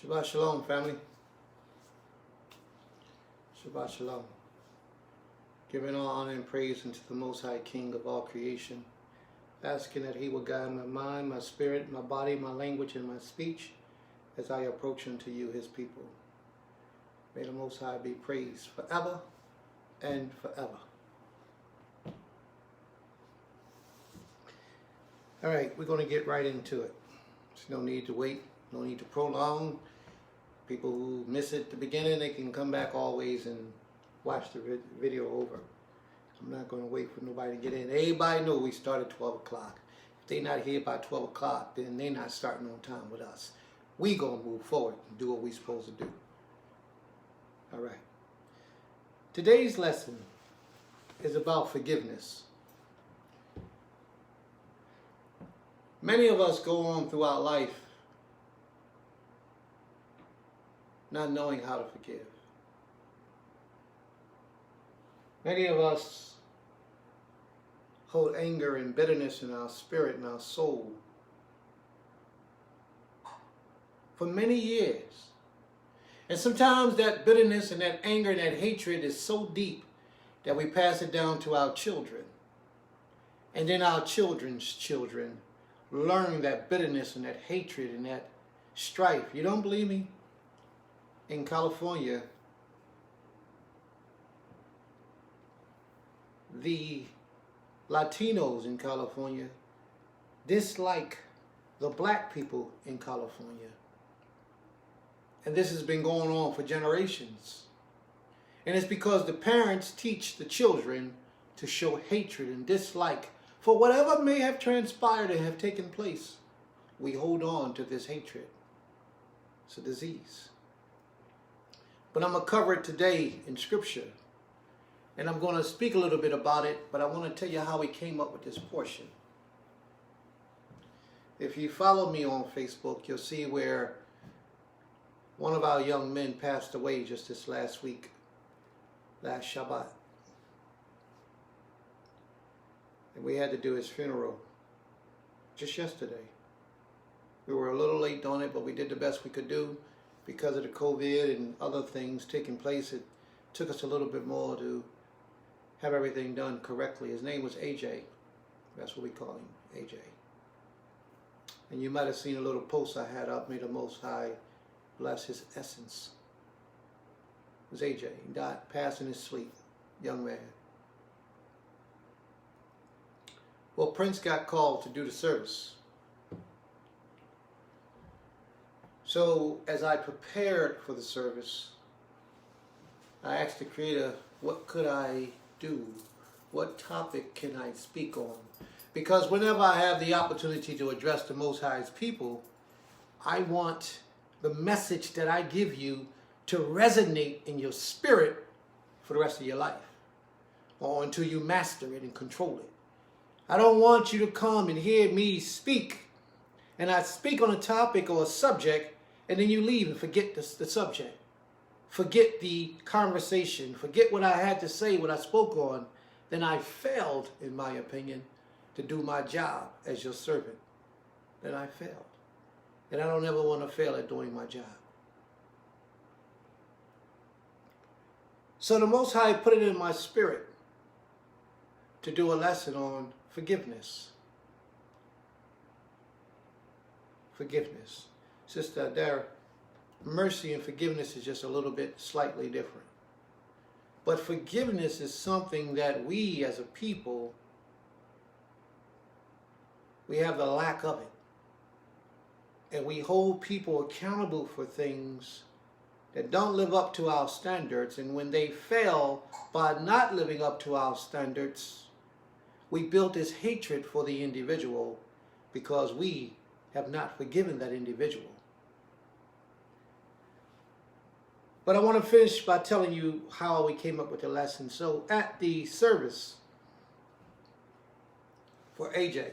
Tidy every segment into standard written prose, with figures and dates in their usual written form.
Shabbat Shalom, family. Shabbat Shalom. Giving all honor and praise unto the Most High King of all creation. Asking that He will guide my mind, my spirit, my body, my language, and my speech as I approach unto you, His people. May the Most High be praised forever and forever. All right, we're going to get right into it. There's no need to wait, no need to prolong. People who miss it at the beginning, they can come back always and watch the video over. I'm not going to wait for nobody to get in. Everybody know we start at 12 o'clock. If they're not here by 12 o'clock, then they're not starting on time with us. We going to move forward and do what we're supposed to do. All right. Today's lesson is about forgiveness. Many of us go on throughout life not knowing how to forgive. Many of us hold anger and bitterness in our spirit and our soul for many years. And sometimes that bitterness and that anger and that hatred is so deep that we pass it down to our children. And then our children's children learn that bitterness and that hatred and that strife. You don't believe me? In California, the Latinos in California dislike the black people in California. And this has been going on for generations. And it's because the parents teach the children to show hatred and dislike for whatever may have transpired and have taken place. We hold on to this hatred. It's a disease. But I'm going to cover it today in Scripture. And I'm going to speak a little bit about it, but I want to tell you how we came up with this portion. If you follow me on Facebook, you'll see where one of our young men passed away just this last week, last Shabbat. And we had to do his funeral just yesterday. We were a little late on it, but we did the best we could do. Because of the COVID and other things taking place, it took us a little bit more to have everything done correctly. His name was AJ. That's what we call him, AJ. And you might have seen a little post I had up, may the Most High bless his essence. It was AJ. He died, passed in his sleep, young man. Well, Prince got called to do the service. So as I prepared for the service, I asked the Creator, what could I do? What topic can I speak on? Because whenever I have the opportunity to address the Most High's people, I want the message that I give you to resonate in your spirit for the rest of your life, or until you master it and control it. I don't want you to come and hear me speak, and I speak on a topic or a subject, and then you leave and forget the subject. Forget the conversation. Forget what I had to say, what I spoke on. Then I failed, in my opinion, to do my job as your servant. Then I failed. And I don't ever want to fail at doing my job. So the Most High put it in my spirit to do a lesson on forgiveness. Forgiveness. Sister Adara, mercy and forgiveness is just a little bit slightly different. But forgiveness is something that we as a people, we have the lack of it. And we hold people accountable for things that don't live up to our standards. And when they fail by not living up to our standards, we built this hatred for the individual because we have not forgiven that individual. But I want to finish by telling you how we came up with the lesson. So at the service for AJ,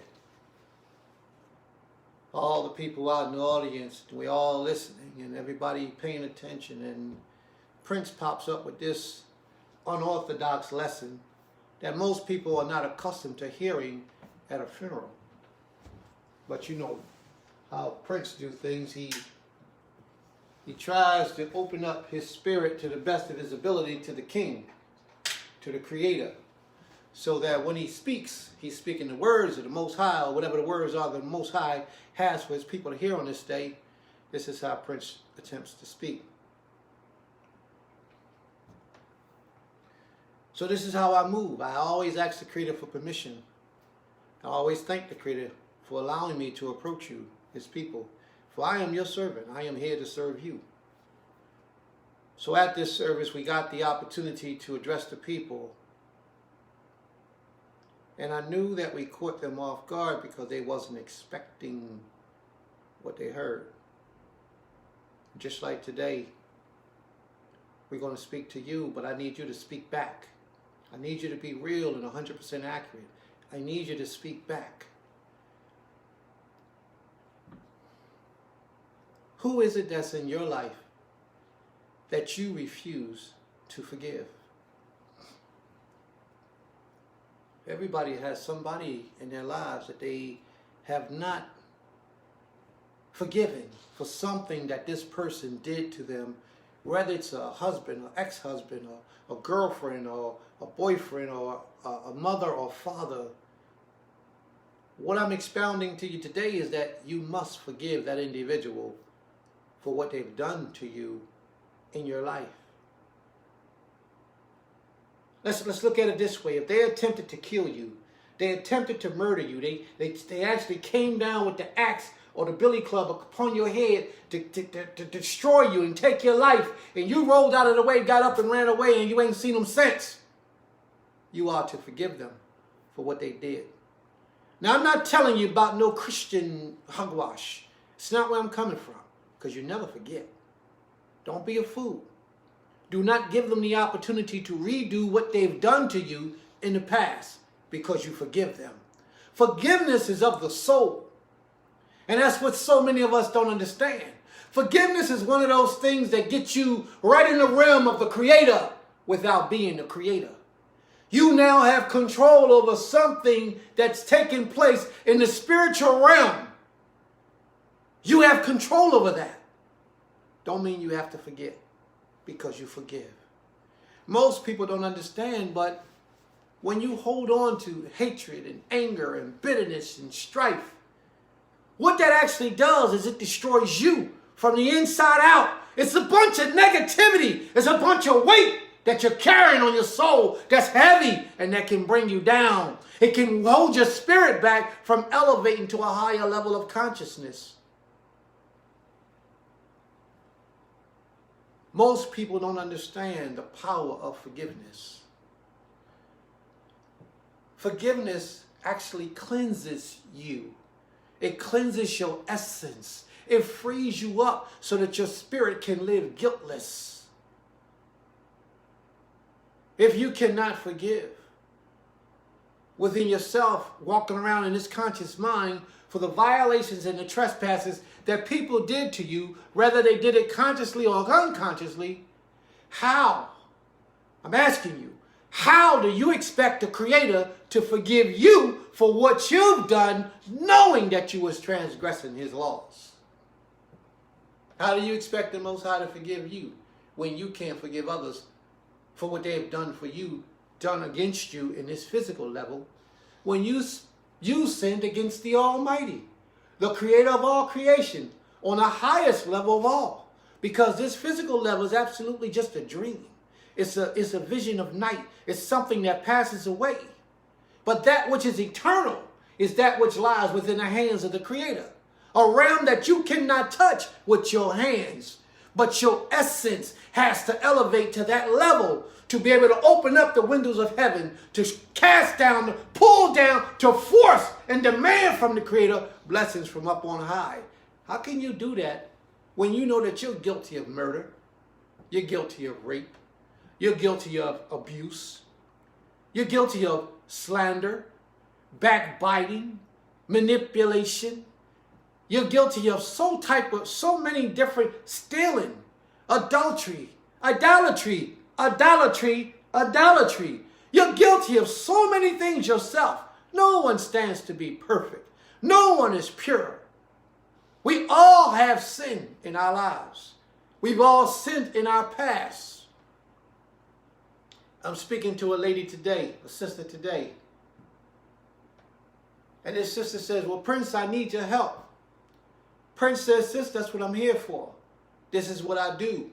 all the people out in the audience, we all listening and everybody paying attention, and Prince pops up with this unorthodox lesson that most people are not accustomed to hearing at a funeral. But you know how Prince do things. He He tries to open up his spirit to the best of his ability to the king, to the creator, so that when he speaks, he's speaking the words of the Most High, or whatever the words are that the Most High has for his people to hear on this day. This is how Prince attempts to speak. So this is how I move. I always ask the Creator for permission. I always thank the Creator for allowing me to approach you, his people. For I am your servant. I am here to serve you. So at this service, we got the opportunity to address the people. And I knew that we caught them off guard because they wasn't expecting what they heard. Just like today, we're going to speak to you, but I need you to speak back. I need you to be real and 100% accurate. I need you to speak back. Who is it that's in your life that you refuse to forgive? Everybody has somebody in their lives that they have not forgiven for something that this person did to them, whether it's a husband or ex-husband or a girlfriend or a boyfriend or a mother or father. What I'm expounding to you today is that you must forgive that individual for what they've done to you in your life. Let's look at it this way. If they attempted to kill you, they attempted to murder you, they actually came down with the axe or the billy club upon your head to destroy you and take your life, and you rolled out of the way, got up and ran away, and you ain't seen them since, you are to forgive them for what they did. Now, I'm not telling you about no Christian hogwash. It's not where I'm coming from, because you never forget. Don't be a fool. Do not give them the opportunity to redo what they've done to you in the past, because you forgive them. Forgiveness is of the soul. And that's what so many of us don't understand. Forgiveness is one of those things that get you right in the realm of the Creator without being the Creator. You now have control over something that's taking place in the spiritual realm. You have control over that. Don't mean you have to forget, because you forgive. Most people don't understand, but when you hold on to hatred and anger and bitterness and strife, what that actually does is it destroys you from the inside out. It's a bunch of negativity. It's a bunch of weight that you're carrying on your soul that's heavy and that can bring you down. It can hold your spirit back from elevating to a higher level of consciousness. Most people don't understand the power of forgiveness. Forgiveness actually cleanses you. It cleanses your essence. It frees you up so that your spirit can live guiltless. If you cannot forgive within yourself, walking around in this conscious mind for the violations and the trespasses that people did to you, whether they did it consciously or unconsciously, how? I'm asking you, how do you expect the Creator to forgive you for what you've done, knowing that you was transgressing His laws? How do you expect the Most High to forgive you when you can't forgive others for what they have done for you, done against you in this physical level, when you sinned against the Almighty, the Creator of all creation, on the highest level of all? Because this physical level is absolutely just a dream. It's a vision of night. It's something that passes away. But that which is eternal is that which lies within the hands of the Creator. A realm that you cannot touch with your hands. But your essence has to elevate to that level to be able to open up the windows of heaven, to cast down, pull down, to force and demand from the Creator blessings from up on high. How can you do that when you know that you're guilty of murder? You're guilty of rape. You're guilty of abuse. You're guilty of slander, backbiting, manipulation. You're guilty of so many different stealing, adultery, idolatry. You're guilty of so many things yourself. No one stands to be perfect. No one is pure. We all have sin in our lives. We've all sinned in our past. I'm speaking to a lady today, a sister today. And this sister says, well, Prince, I need your help. Prince says, sis, that's what I'm here for. This is what I do.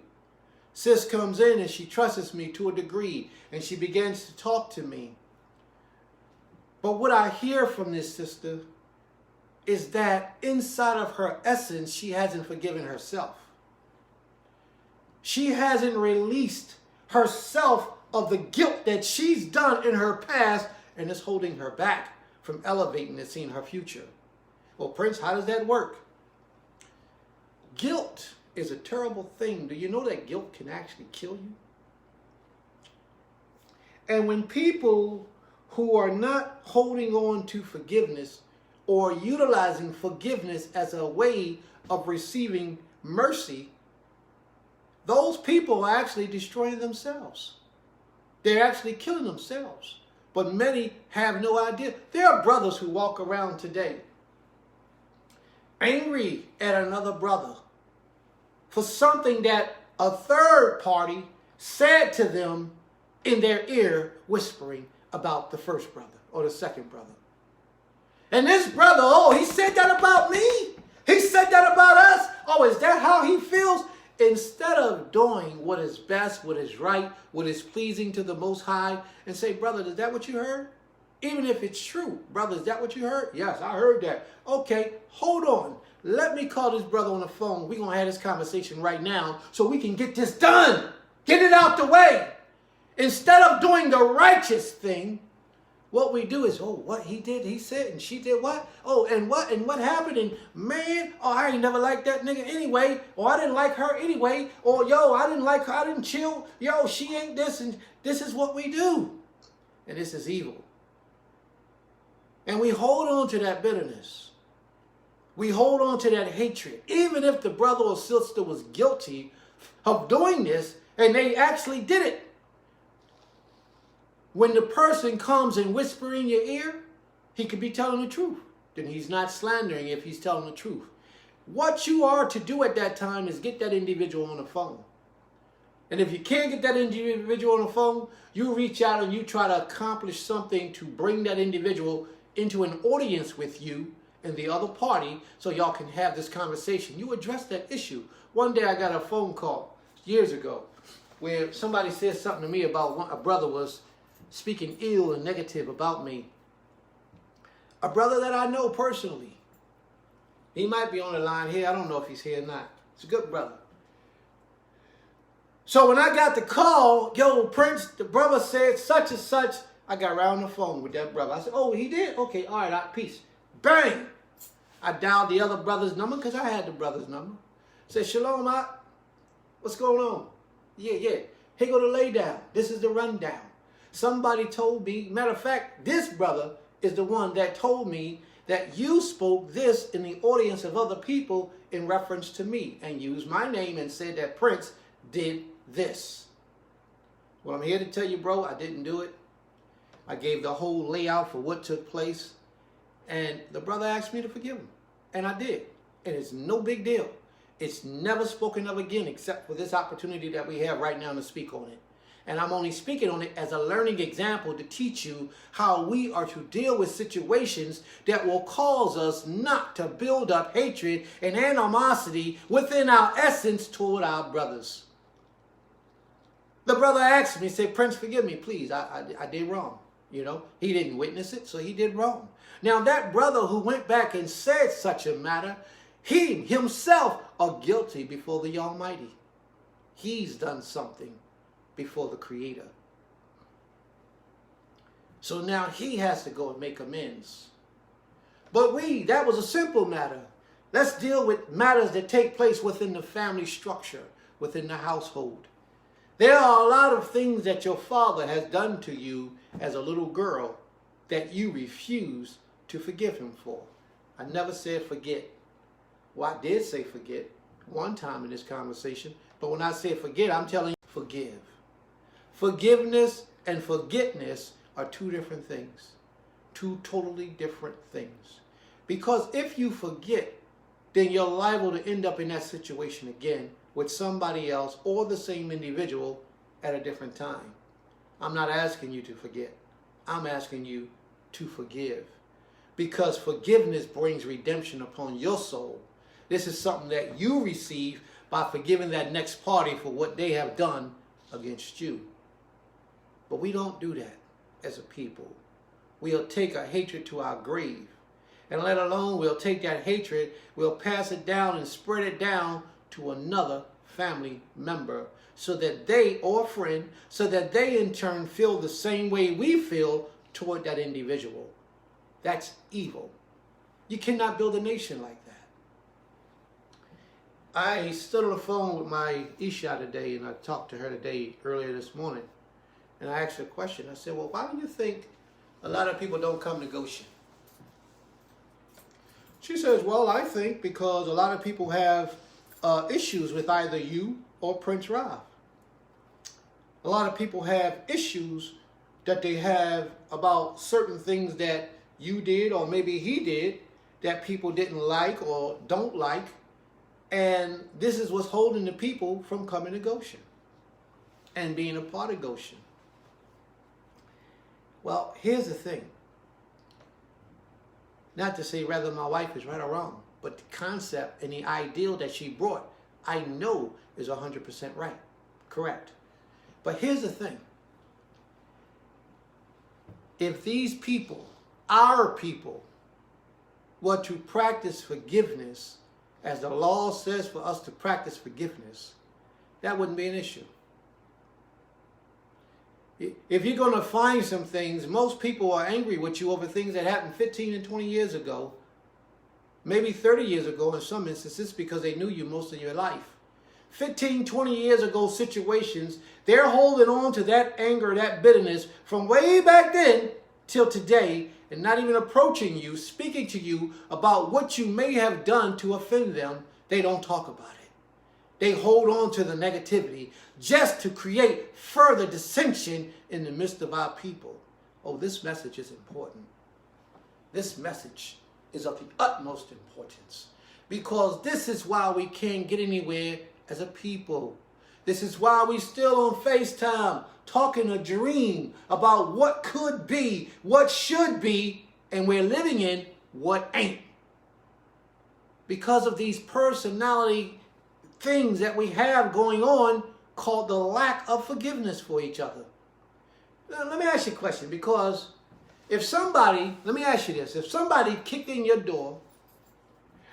Sis comes in and she trusts me to a degree, and she begins to talk to me. But what I hear from this sister is that inside of her essence, she hasn't forgiven herself. She hasn't released herself of the guilt that she's done in her past, and is holding her back from elevating and seeing her future. Well, Prince, how does that work? Guilt is a terrible thing. Do you know that guilt can actually kill you? And when people who are not holding on to forgiveness or utilizing forgiveness as a way of receiving mercy, those people are actually destroying themselves. They're actually killing themselves. But many have no idea. There are brothers who walk around today angry at another brother for something that a third party said to them in their ear, whispering about the first brother or the second brother. And this brother, oh, he said that about me. He said that about us. Oh, is that how he feels? Instead of doing what is best, what is right, what is pleasing to the Most High, and say, brother, is that what you heard? Even if it's true, brother, is that what you heard? Yes, I heard that. Okay, hold on. Let me call this brother on the phone. We're going to have this conversation right now so we can get this done. Get it out the way. Instead of doing the righteous thing, what we do is, oh, what he did, he said, and she did what? Oh, and what happened? And man, oh, I ain't never liked that nigga anyway. Or I didn't like her anyway. Or yo, I didn't like her, I didn't chill. Yo, she ain't this, and this is what we do. And this is evil. And we hold on to that bitterness. We hold on to that hatred. Even if the brother or sister was guilty of doing this, and they actually did it. When the person comes and whispers in your ear, he could be telling the truth. Then he's not slandering if he's telling the truth. What you are to do at that time is get that individual on the phone. And if you can't get that individual on the phone, you reach out and you try to accomplish something to bring that individual into an audience with you and the other party so y'all can have this conversation. You address that issue. One day I got a phone call years ago where somebody said something to me about a brother was speaking ill and negative about me. A brother that I know personally. He might be on the line here. I don't know if he's here or not. He's a good brother. So when I got the call, yo, Prince, the brother said such and such. I got right on the phone with that brother. I said, oh, he did? Okay, all right, peace. Bang! I dialed the other brother's number because I had the brother's number. Said, Shalom, what's going on? Yeah. Here go to lay down. This is the rundown. Somebody told me, matter of fact, this brother is the one that told me that you spoke this in the audience of other people in reference to me and used my name and said that Prince did this. Well, I'm here to tell you, bro, I didn't do it. I gave the whole layout for what took place, and the brother asked me to forgive him, and I did. And it's no big deal. It's never spoken of again except for this opportunity that we have right now to speak on it. And I'm only speaking on it as a learning example to teach you how we are to deal with situations that will cause us not to build up hatred and animosity within our essence toward our brothers. The brother asked me, said, Prince, forgive me, please. I did wrong. You know, he didn't witness it, so he did wrong. Now, that brother who went back and said such a matter, he himself are guilty before the Almighty. He's done something before the Creator. So now he has to go and make amends. But that was a simple matter. Let's deal with matters that take place within the family structure, within the household. There are a lot of things that your father has done to you as a little girl that you refuse to forgive him for. I never said forget. Well, I did say forget one time in this conversation, but when I say forget, I'm telling you forgive. Forgiveness and forgetfulness are two different things. Two totally different things. Because if you forget, then you're liable to end up in that situation again with somebody else or the same individual at a different time. I'm not asking you to forget. I'm asking you to forgive. Because forgiveness brings redemption upon your soul. This is something that you receive by forgiving that next party for what they have done against you. But we don't do that as a people. We'll take a hatred to our grave. And let alone we'll take that hatred, we'll pass it down and spread it down to another family member so that they, or friend, so that they in turn feel the same way we feel toward that individual. That's evil. You cannot build a nation like that. I stood on the phone with my Isha today, and I talked to her today earlier this morning. And I asked her a question. I said, well, why do you think a lot of people don't come to Goshen? She says, well, I think because a lot of people have issues with either you or Prince Rob. A lot of people have issues that they have about certain things that you did or maybe he did that people didn't like or don't like. And this is what's holding the people from coming to Goshen and being a part of Goshen. Well, here's the thing. Not to say whether my wife is right or wrong, but the concept and the ideal that she brought, I know is 100% right, correct. But here's the thing. If these people, our people, were to practice forgiveness, as the law says for us to practice forgiveness, that wouldn't be an issue. If you're going to find some things, most people are angry with you over things that happened 15 and 20 years ago, maybe 30 years ago in some instances, because they knew you most of your life. 15, 20 years ago situations, they're holding on to that anger, that bitterness from way back then till today, and not even approaching you, speaking to you about what you may have done to offend them. They don't talk about it. They hold on to the negativity just to create further dissension in the midst of our people. Oh, this message is important. This message is of the utmost importance because this is why we can't get anywhere as a people. This is why we still on FaceTime talking a dream about what could be, what should be, and we're living in what ain't. Because of these personality things that we have going on called the lack of forgiveness for each other. Now, let me ask you a question, because if somebody, let me ask you this, if somebody kicked in your door,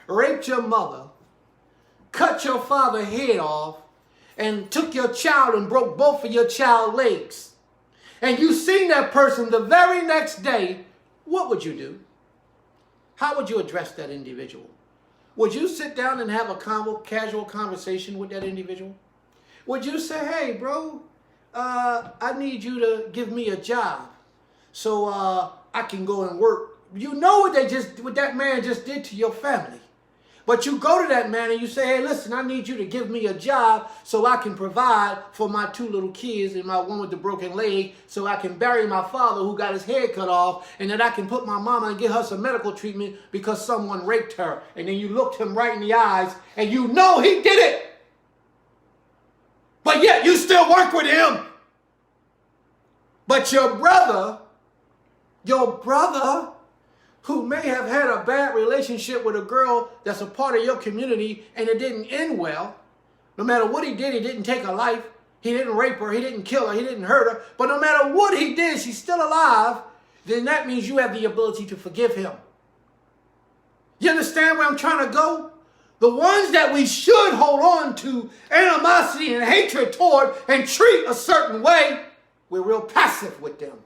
raped your mother, cut your father's head off, and took your child and broke both of your child's legs, and you seen that person the very next day, what would you do? How would you address that individual? Would you sit down and have a casual conversation with that individual? Would you say, hey, bro, I need you to give me a job so I can go and work? You know what that man just did to your family. But you go to that man and you say, hey, listen, I need you to give me a job so I can provide for my 2 little kids and my one with the broken leg, so I can bury my father who got his head cut off, and that I can put my mama and get her some medical treatment because someone raped her. And then you looked him right in the eyes and you know he did it. But yet you still work with him. But your brother who may have had a bad relationship with a girl that's a part of your community and it didn't end well, no matter what he did, he didn't take her life, he didn't rape her, he didn't kill her, he didn't hurt her, but no matter what he did, she's still alive, then that means you have the ability to forgive him. You understand where I'm trying to go? The ones that we should hold on to animosity and hatred toward and treat a certain way, we're real passive with them.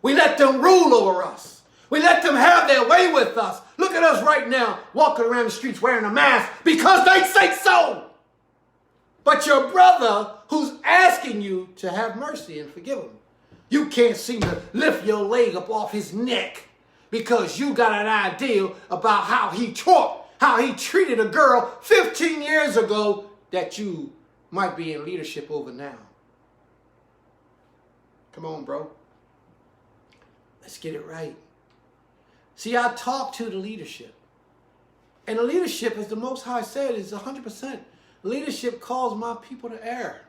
We let them rule over us. We let them have their way with us. Look at us right now, walking around the streets wearing a mask because they say so. But your brother who's asking you to have mercy and forgive him, you can't seem to lift your leg up off his neck because you got an idea about how he treated a girl 15 years ago that you might be in leadership over now. Come on, bro. Let's get it right. See, I talk to the leadership. And the leadership, as the Most High said, is 100% Leadership calls my people to err.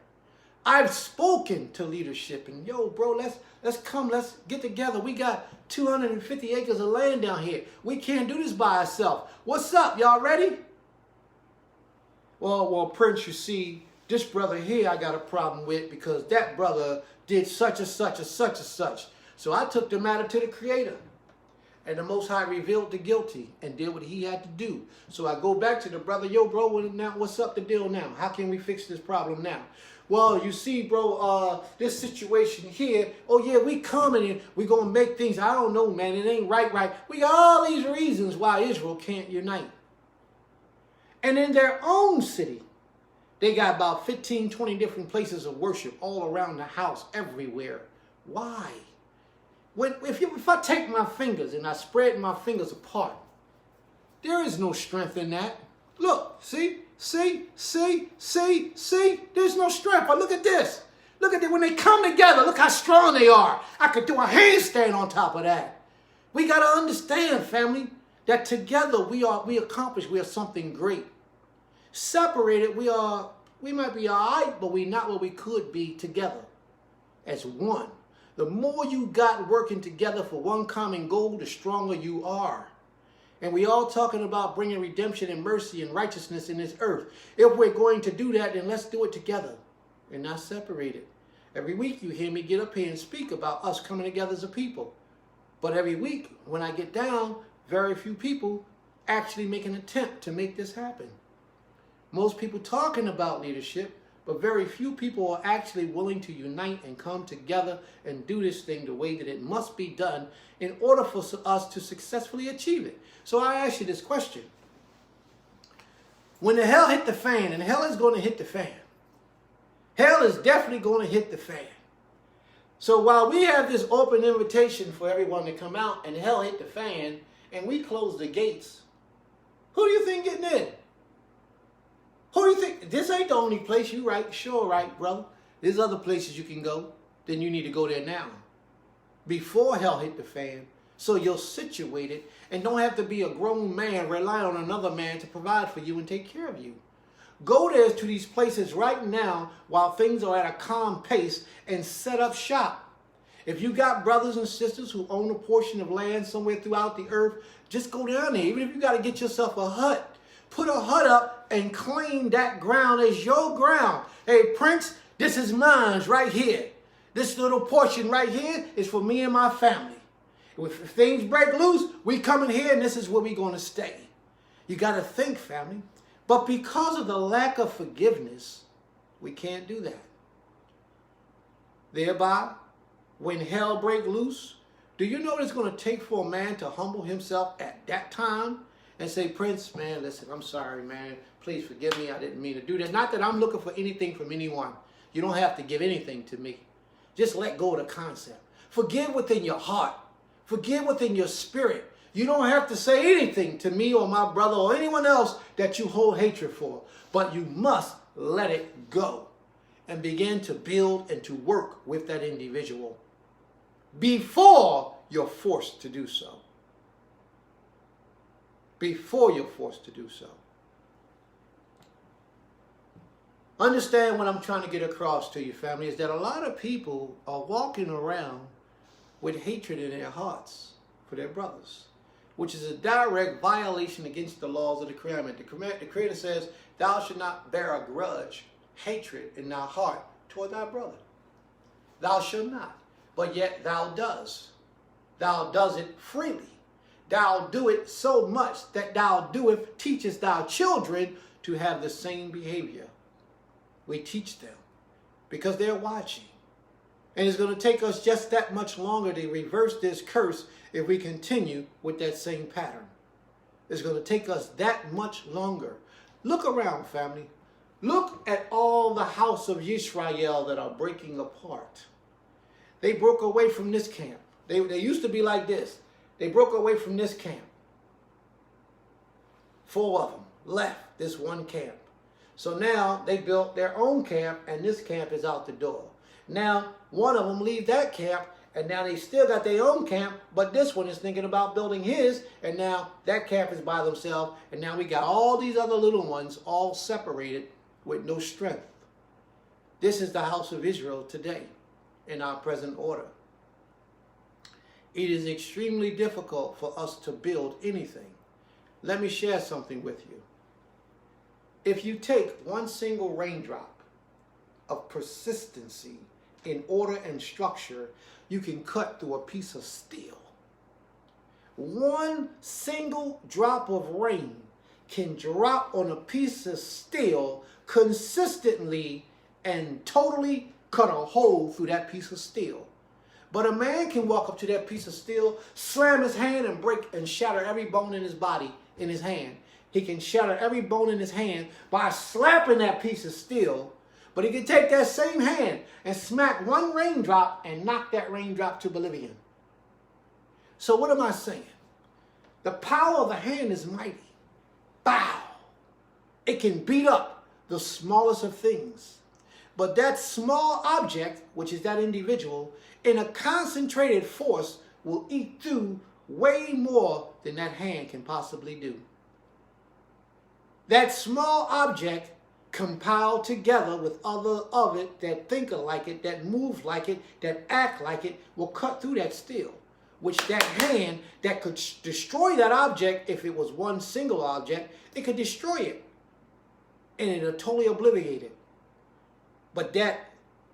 I've spoken to leadership and yo, bro, let's come, let's get together. We got 250 acres of land down here. We can't do this by ourselves. What's up? Y'all ready? Well, Prince, you see, this brother here I got a problem with because that brother did such and such and such and such. So I took the matter to the Creator. And the Most High revealed the guilty and did what he had to do. So I go back to the brother, yo, bro, now what's up the deal now? How can we fix this problem now? Well, you see, bro, this situation here, oh yeah, we coming in, we gonna make things, I don't know, man, it ain't right. We got all these reasons why Israel can't unite. And in their own city, they got about 15, 20 different places of worship all around the house, everywhere. Why? If I take my fingers and I spread my fingers apart, there is no strength in that. Look, see, there's no strength. But look at this. Look at it when they come together. Look how strong they are. I could do a handstand on top of that. We got to understand, family, that together we accomplish something great. Separated, we might be all right, but we're not what we could be together as one. The more you got working together for one common goal, the stronger you are. And we all talking about bringing redemption and mercy and righteousness in this earth. If we're going to do that, then let's do it together and not separated. Every week you hear me get up here and speak about us coming together as a people. But every week when I get down, very few people actually make an attempt to make this happen. Most people talking about leadership, but very few people are actually willing to unite and come together and do this thing the way that it must be done in order for us to successfully achieve it. So I ask you this question. When the hell hit the fan, and hell is going to hit the fan. Hell is definitely going to hit the fan. So while we have this open invitation for everyone to come out and hell hit the fan, and we close the gates, who do you think getting in? Who do you think? This ain't the only place. You right, sure right, brother. There's other places you can go. Then you need to go there now. Before hell hit the fan. So you're situated and don't have to be a grown man relying on another man to provide for you and take care of you. Go there to these places right now while things are at a calm pace and set up shop. If you got brothers and sisters who own a portion of land somewhere throughout the earth, just go down there. Even if you got to get yourself a hut. Put a hut up and claim that ground as your ground. Hey, Prince, this is mine right here. This little portion right here is for me and my family. If things break loose, we come in here and this is where we're going to stay. You got to think, family. But because of the lack of forgiveness, we can't do that. Thereby, when hell break loose, do you know what it's going to take for a man to humble himself at that time? And say, Prince, man, listen, I'm sorry, man. Please forgive me. I didn't mean to do that. Not that I'm looking for anything from anyone. You don't have to give anything to me. Just let go of the concept. Forgive within your heart. Forgive within your spirit. You don't have to say anything to me or my brother or anyone else that you hold hatred for. But you must let it go and begin to build and to work with that individual before you're forced to do so. Before you're forced to do so. Understand what I'm trying to get across to you, family, is that a lot of people are walking around with hatred in their hearts for their brothers, which is a direct violation against the laws of the commandment. The Creator says, thou shalt not bear a grudge, hatred in thy heart toward thy brother. Thou shalt not, but yet thou does. Thou does it freely. Thou do it so much that thou doeth, teachest thy children to have the same behavior. We teach them because they're watching. And it's going to take us just that much longer to reverse this curse if we continue with that same pattern. It's going to take us that much longer. Look around, family. Look at all the house of Israel that are breaking apart. They broke away from this camp. They used to be like this. They broke away from this camp. 4 of them left this one camp. So now they built their own camp, and this camp is out the door. Now, one of them leave that camp, and now they still got their own camp, but this one is thinking about building his, and now that camp is by themselves, and now we got all these other little ones all separated with no strength. This is the house of Israel today in our present order. It is extremely difficult for us to build anything. Let me share something with you. If you take one single raindrop of persistency in order and structure, you can cut through a piece of steel. One single drop of rain can drop on a piece of steel consistently and totally cut a hole through that piece of steel. But a man can walk up to that piece of steel, slam his hand and break and shatter every bone in his body, in his hand. He can shatter every bone in his hand by slapping that piece of steel. But he can take that same hand and smack one raindrop and knock that raindrop to oblivion. So what am I saying? The power of the hand is mighty. Bow. It can beat up the smallest of things. But that small object, which is that individual, in a concentrated force will eat through way more than that hand can possibly do. That small object compiled together with other of it that think like it, that move like it, that act like it, will cut through that steel, which that hand that could destroy that object, if it was one single object, it could destroy it and it'll totally obliterate it. But that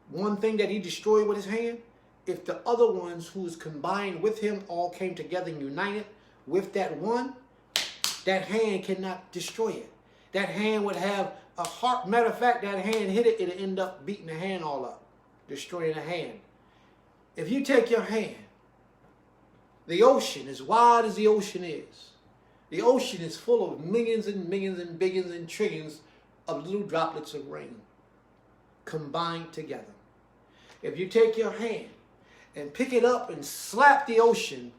one thing that he destroyed with his hand, if the other ones who's combined with him all came together and united with that one, that hand cannot destroy it. That hand would have a heart. Matter of fact, that hand hit it, it'll end up beating the hand all up, destroying the hand. If you take your hand, the ocean, as wide as the ocean is full of millions and millions and billions and trillions of little droplets of rain combined together. If you take your hand and pick it up and slap the ocean,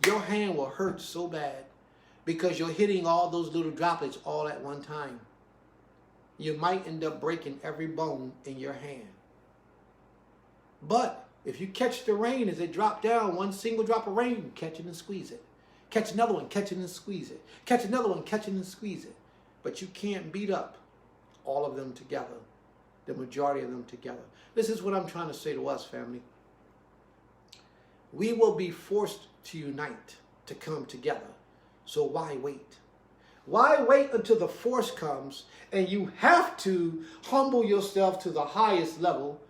your hand will hurt so bad because you're hitting all those little droplets all at one time. You might end up breaking every bone in your hand. But if you catch the rain as it drops down, one single drop of rain, catch it and squeeze it. Catch another one, catch it and squeeze it. Catch another one, catch it and squeeze it. But you can't beat up all of them together, the majority of them together. This is what I'm trying to say to us, family. We will be forced to unite, to come together. So why wait? Why wait until the force comes and you have to humble yourself to the highest level,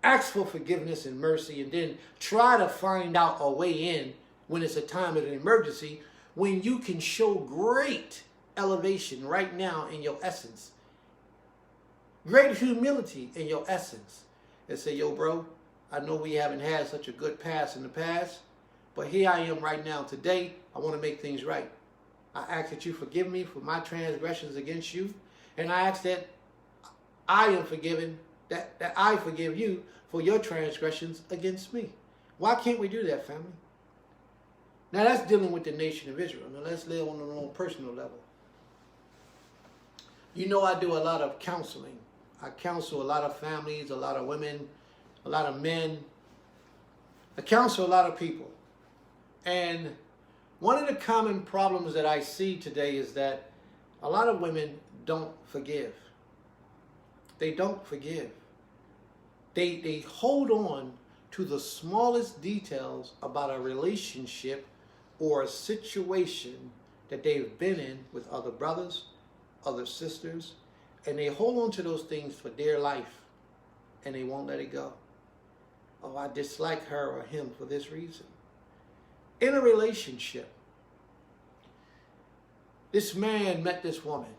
ask for forgiveness and mercy, and then try to find out a way in when it's a time of an emergency, when you can show great elevation right now in your essence, great humility in your essence, and say, yo, bro, I know we haven't had such a good past in the past, but here I am right now today. I want to make things right. I ask that you forgive me for my transgressions against you, and I ask that I am forgiven, that I forgive you for your transgressions against me. Why can't we do that, family? Now that's dealing with the nation of Israel. Now let's live on a more personal level. You know, I do a lot of counseling. I counsel a lot of families, a lot of women, a lot of men. I counsel a lot of people. And one of the common problems that I see today is that a lot of women don't forgive. They don't forgive. They hold on to the smallest details about a relationship or a situation that they've been in with other brothers, other sisters, and they hold on to those things for dear life, and they won't let it go. Oh, I dislike her or him for this reason. In a relationship, this man met this woman.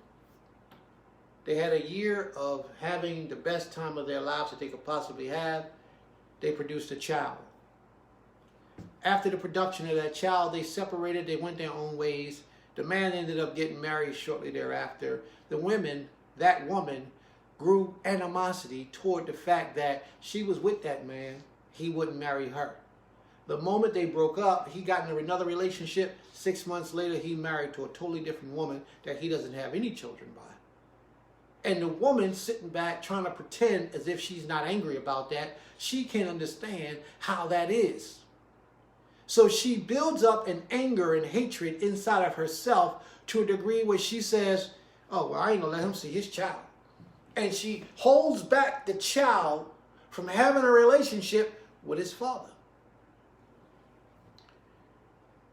They had a year of having the best time of their lives that they could possibly have. They produced a child. After the production of that child, they separated, they went their own ways. The man ended up getting married shortly thereafter. That woman grew animosity toward the fact that she was with that man, he wouldn't marry her. The moment they broke up, he got into another relationship. 6 months later, he married to a totally different woman that he doesn't have any children by. And the woman sitting back trying to pretend as if she's not angry about that, she can't understand how that is. So she builds up an anger and hatred inside of herself to a degree where she says, oh, well, I ain't gonna let him see his child. and she holds back the child from having a relationship with his father.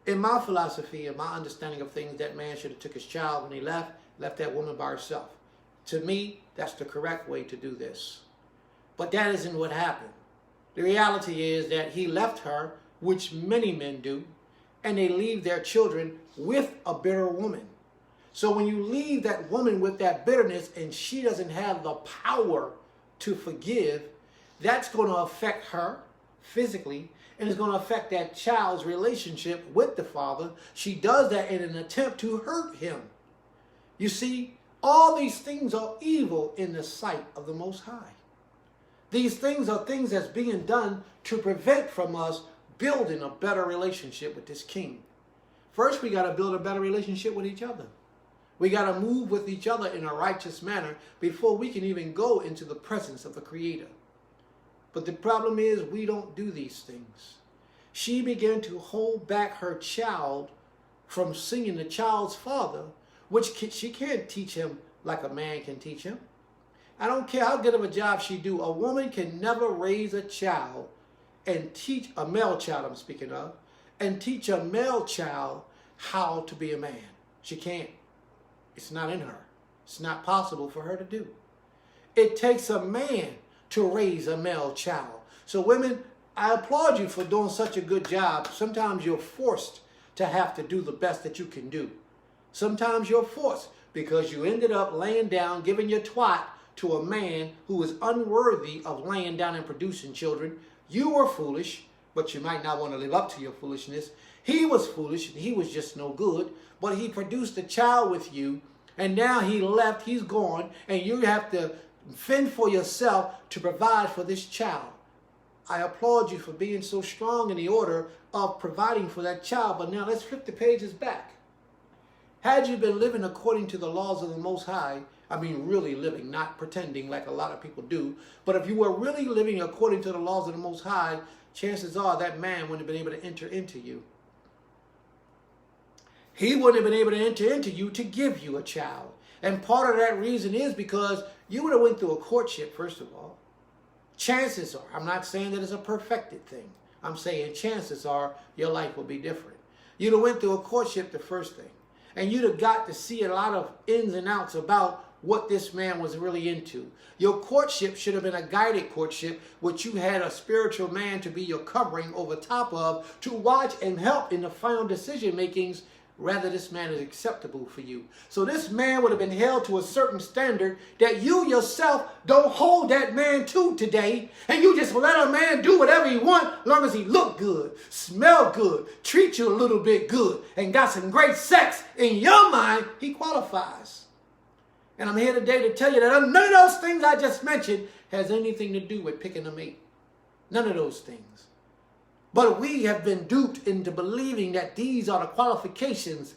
In my philosophy and my understanding of things, that man should have took his child when he left that woman by herself. To me, that's the correct way to do this. But that isn't what happened. The reality is that he left her, which many men do, and they leave their children with a bitter woman. So when you leave that woman with that bitterness and she doesn't have the power to forgive, that's going to affect her physically, and it's going to affect that child's relationship with the father. She does that in an attempt to hurt him. You see, all these things are evil in the sight of the Most High. These things are things that's being done to prevent from us building a better relationship with this king. First, we got to build a better relationship with each other. We got to move with each other in a righteous manner before we can even go into the presence of the Creator. But the problem is we don't do these things. She began to hold back her child from seeing the child's father, which she can't teach him like a man can teach him. I don't care how good of a job she do. A woman can never raise a child and teach a male child, I'm speaking of, and teach a male child how to be a man. She can't. It's not in her. It's not possible for her to do. It takes a man to raise a male child. So women, I applaud you for doing such a good job. Sometimes you're forced to have to do the best that you can do. Sometimes you're forced because you ended up laying down, giving your twat to a man who is unworthy of laying down and producing children. You were foolish, but you might not want to live up to your foolishness. He was foolish, and he was just no good, but he produced a child with you, and now he left, he's gone, and you have to fend for yourself to provide for this child. I applaud you for being so strong in the order of providing for that child, but now let's flip the pages back. Had you been living according to the laws of the Most High, I mean really living, not pretending like a lot of people do, but if you were really living according to the laws of the Most High, chances are that man wouldn't have been able to enter into you. He wouldn't have been able to enter into you to give you a child. And part of that reason is because you would have went through a courtship, first of all. Chances are, I'm not saying that it's a perfected thing. I'm saying chances are your life will be different. You'd have went through a courtship, the first thing. And you'd have got to see a lot of ins and outs about what this man was really into. Your courtship should have been a guided courtship, which you had a spiritual man to be your covering over top of, to watch and help in the final decision makings, whether this man is acceptable for you. So this man would have been held to a certain standard that you yourself don't hold that man to today, and you just let a man do whatever he wants as long as he look good, smell good, treat you a little bit good, and got some great sex. In your mind, he qualifies. And I'm here today to tell you that none of those things I just mentioned has anything to do with picking a mate. None of those things. But we have been duped into believing that these are the qualifications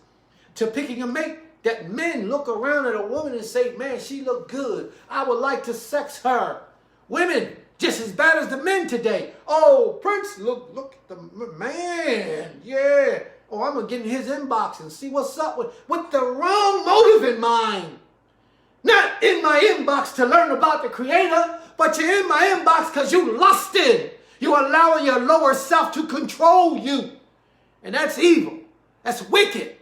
to picking a mate, that men look around at a woman and say, man, she look good. I would like to sex her. Women, just as bad as the men today. Oh, Prince, look at the man. Yeah. Oh, I'm going to get in his inbox and see what's up with the wrong motive in mind. Not in my inbox to learn about the Creator, but you're in my inbox because you lusted. You're allowing your lower self to control you. And that's evil. That's wicked.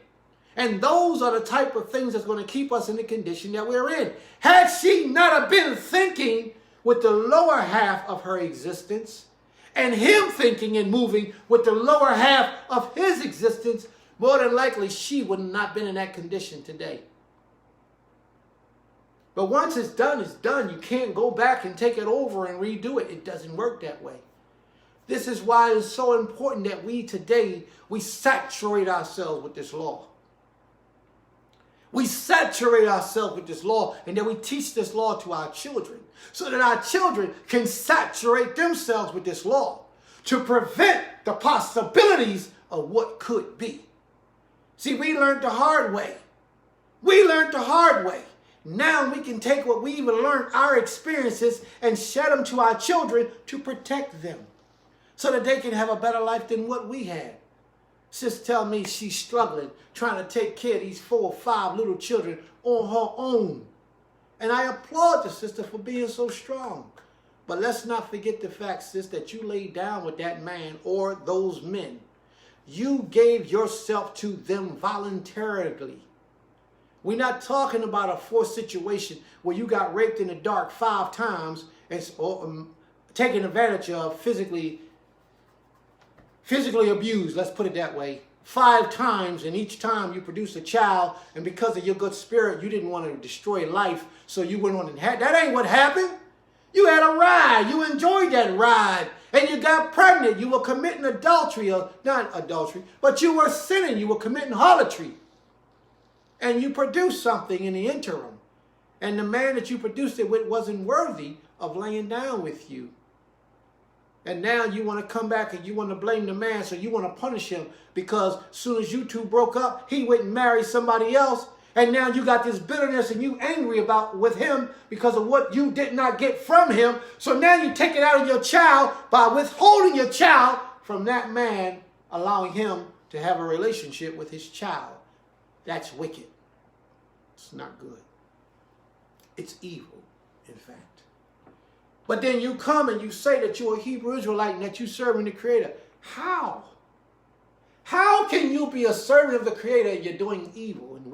And those are the type of things that's going to keep us in the condition that we're in. Had she not have been thinking with the lower half of her existence, and him thinking and moving with the lower half of his existence, more than likely she would not been in that condition today. But once it's done, it's done. You can't go back and take it over and redo it. It doesn't work that way. This is why it's so important that we today, we saturate ourselves with this law. We saturate ourselves with this law, and then we teach this law to our children so that our children can saturate themselves with this law to prevent the possibilities of what could be. See, we learned the hard way. We learned the hard way. Now we can take what we even learned, our experiences, and share them to our children to protect them so that they can have a better life than what we had. Sis tell me she's struggling, trying to take care of these 4 or 5 little children on her own. And I applaud the sister for being so strong. But let's not forget the fact, sis, that you laid down with that man or those men. You gave yourself to them voluntarily. We're not talking about a forced situation where you got raped in the dark 5 times and taken advantage of, physically abused, let's put it that way, 5 times, and each time you produced a child, and because of your good spirit, you didn't want to destroy life, so you went on and had. That ain't what happened. You had a ride. You enjoyed that ride, and you got pregnant. You were committing adultery, or not adultery, but you were sinning. You were committing harlotry, and you produced something in the interim, and the man that you produced it with wasn't worthy of laying down with you. And now you want to come back and you want to blame the man, so you want to punish him because as soon as you two broke up, he went and married somebody else. And now you got this bitterness and you angry with him because of what you did not get from him. So now you take it out of your child by withholding your child from that man, allowing him to have a relationship with his child. That's wicked. It's not good. It's evil, in fact. But then you come and you say that you're a Hebrew Israelite and that you're serving the Creator. How? How can you be a servant of the Creator and you're doing evil and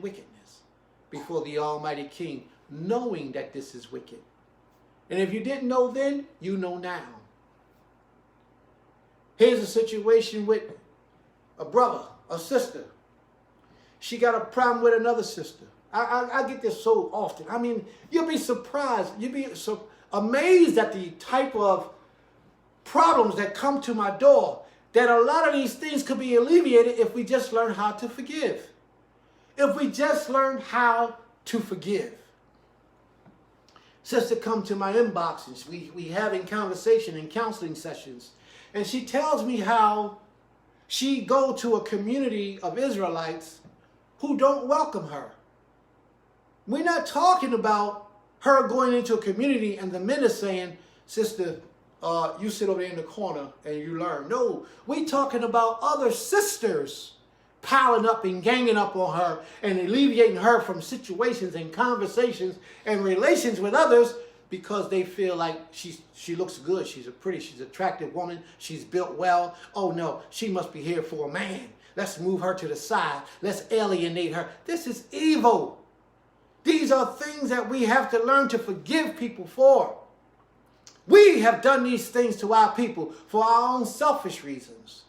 wickedness before the Almighty King, knowing that this is wicked? And if you didn't know then, you know now. Here's a situation with a brother, a sister. She got a problem with another sister. I get this so often. I mean, you'll be surprised. You'll be so amazed at the type of problems that come to my door, that a lot of these things could be alleviated if we just learn how to forgive. If we just learn how to forgive. Sister come to my inbox and we having conversation and counseling sessions. And she tells me how she go to a community of Israelites who don't welcome her. We're not talking about her going into a community and the men are saying, sister, you sit over there in the corner and you learn. No, we're talking about other sisters piling up and ganging up on her and alleviating her from situations and conversations and relations with others because they feel like she looks good. She's she's an attractive woman. She's built well. Oh no, she must be here for a man. Let's move her to the side. Let's alienate her. This is evil. These are things that we have to learn to forgive people for. We have done these things to our people for our own selfish reasons.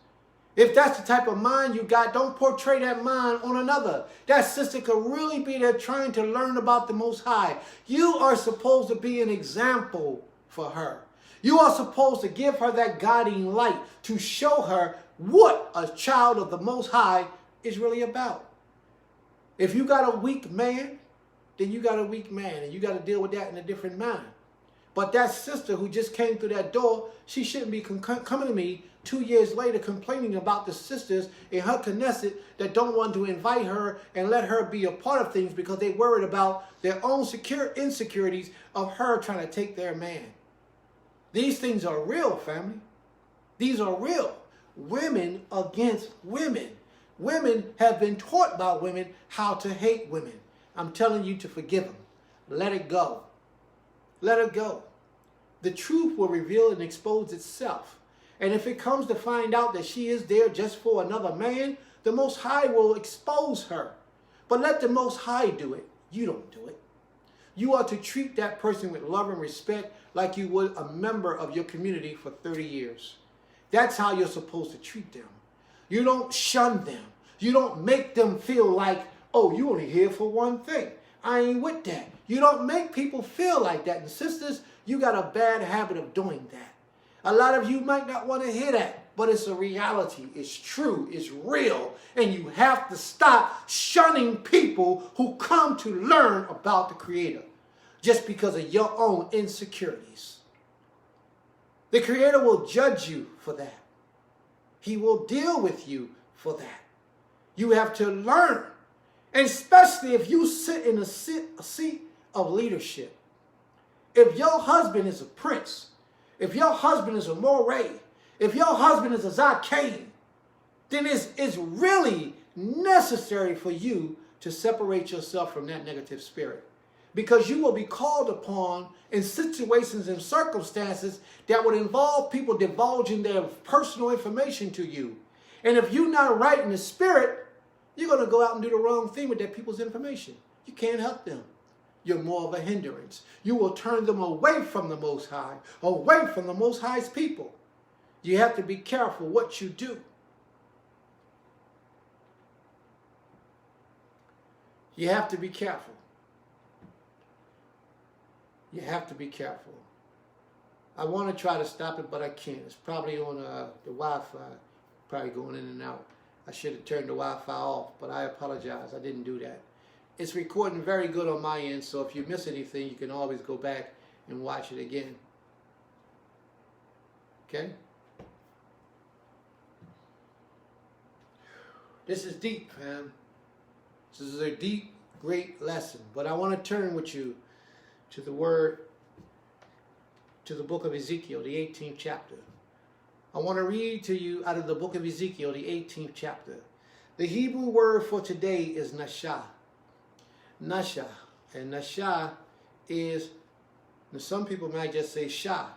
If that's the type of mind you got, don't portray that mind on another. That sister could really be there trying to learn about the Most High. You are supposed to be an example for her. You are supposed to give her that guiding light to show her what a child of the Most High is really about. If you got a weak man, then you got a weak man, and you got to deal with that in a different manner. But that sister who just came through that door, she shouldn't be coming to me 2 years later complaining about the sisters in her Knesset that don't want to invite her and let her be a part of things because they're worried about their own insecurities of her trying to take their man. These things are real, family. These are real. Women against women. Women have been taught by women how to hate women. I'm telling you to forgive them. Let it go. Let it go. The truth will reveal and expose itself. And if it comes to find out that she is there just for another man, the Most High will expose her. But let the Most High do it. You don't do it. You are to treat that person with love and respect like you would a member of your community for 30 years. That's how you're supposed to treat them. You don't shun them. You don't make them feel like, oh, you only here for one thing. I ain't with that. You don't make people feel like that. And sisters, you got a bad habit of doing that. A lot of you might not want to hear that, but it's a reality. It's true. It's real. And you have to stop shunning people who come to learn about the Creator just because of your own insecurities. The Creator will judge you for that. He will deal with you for that. You have to learn. And especially if you sit in a seat of leadership. If your husband is a prince, if your husband is a Moreh, if your husband is a Zakane, then it's really necessary for you to separate yourself from that negative spirit. because you will be called upon in situations and circumstances that would involve people divulging their personal information to you. And if you're not right in the spirit, you're going to go out and do the wrong thing with that people's information. You can't help them. You're more of a hindrance. You will turn them away from the Most High, away from the Most High's people. You have to be careful what you do. You have to be careful. You have to be careful. I want to try to stop it, but I can't. It's probably on the Wi-Fi, probably going in and out. I should have turned the Wi-Fi off, but I apologize. I didn't do that. It's recording very good on my end, so if you miss anything, you can always go back and watch it again. Okay? This is deep, man. This is a deep, great lesson. But I want to turn with you to the word, to the book of Ezekiel, the 18th chapter. I want to read to you out of the book of Ezekiel, the 18th chapter. The Hebrew word for today is Nashah. Nashah. And Nashah is, some people might just say Shah.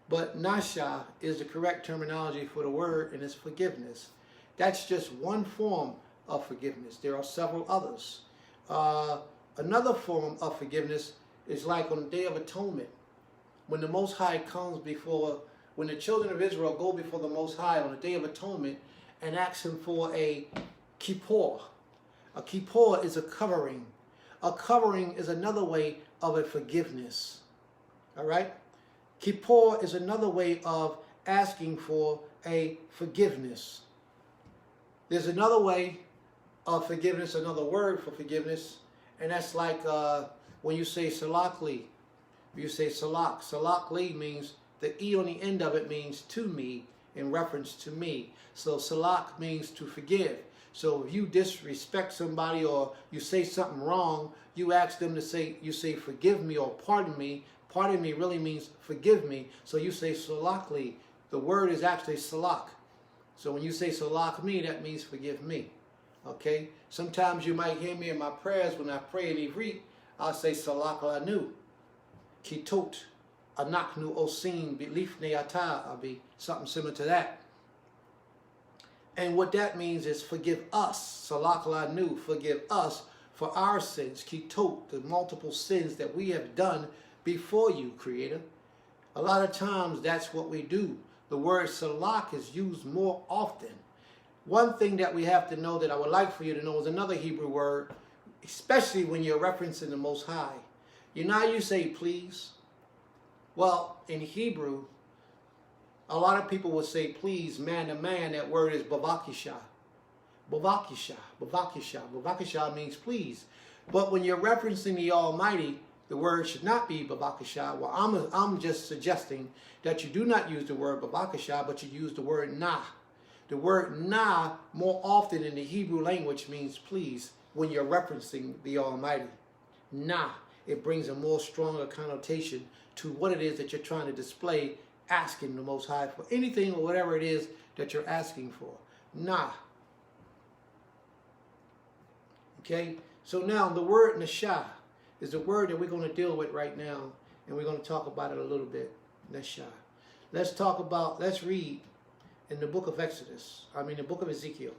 But Nashah is the correct terminology for the word, and it's forgiveness. That's just one form of forgiveness. There are several others. Another form of forgiveness is like on the Day of Atonement, when the Most High comes before, when the children of Israel go before the Most High on the Day of Atonement and ask Him for a kippur. A kippur is a covering. A covering is another way of a forgiveness. All right? Kippur is another way of asking for a forgiveness. There's another way of forgiveness, another word for forgiveness, and that's like when you say salak li. You say salak. Salak li means, the E on the end of it means to me, in reference to me. So salak means to forgive. So if you disrespect somebody or you say something wrong, you ask them to say, you say forgive me or pardon me. Pardon me really means forgive me. So you say salak li. The word is actually salak. So when you say salak me, that means forgive me. Okay? Sometimes you might hear me in my prayers when I pray in Ivrit, I'll say salak lanu. Kitot anaknu osin bilifne ata. I'll be something similar to that. And what that means is forgive us. Salak lanu, forgive us for our sins. Kitot, the multiple sins that we have done before you, Creator. A lot of times that's what we do. The word salak is used more often. One thing that we have to know that I would like for you to know is another Hebrew word, especially when you're referencing the Most High. You know how you say please? Well, in Hebrew, a lot of people would say please, man to man. That word is bavakisha. Bavakisha, bavakisha. Bavakisha means please. But when you're referencing the Almighty, the word should not be bavakisha. Well, I'm just suggesting that you do not use the word bavakisha, but you use the word na. The word na more often in the Hebrew language means please when you're referencing the Almighty. Na. It brings a more stronger connotation to what it is that you're trying to display, asking the Most High for anything or whatever it is that you're asking for. Na. Okay? So now the word nashah is the word that we're going to deal with right now, and we're going to talk about it a little bit. Nashah. Let's read in the book of the book of Ezekiel.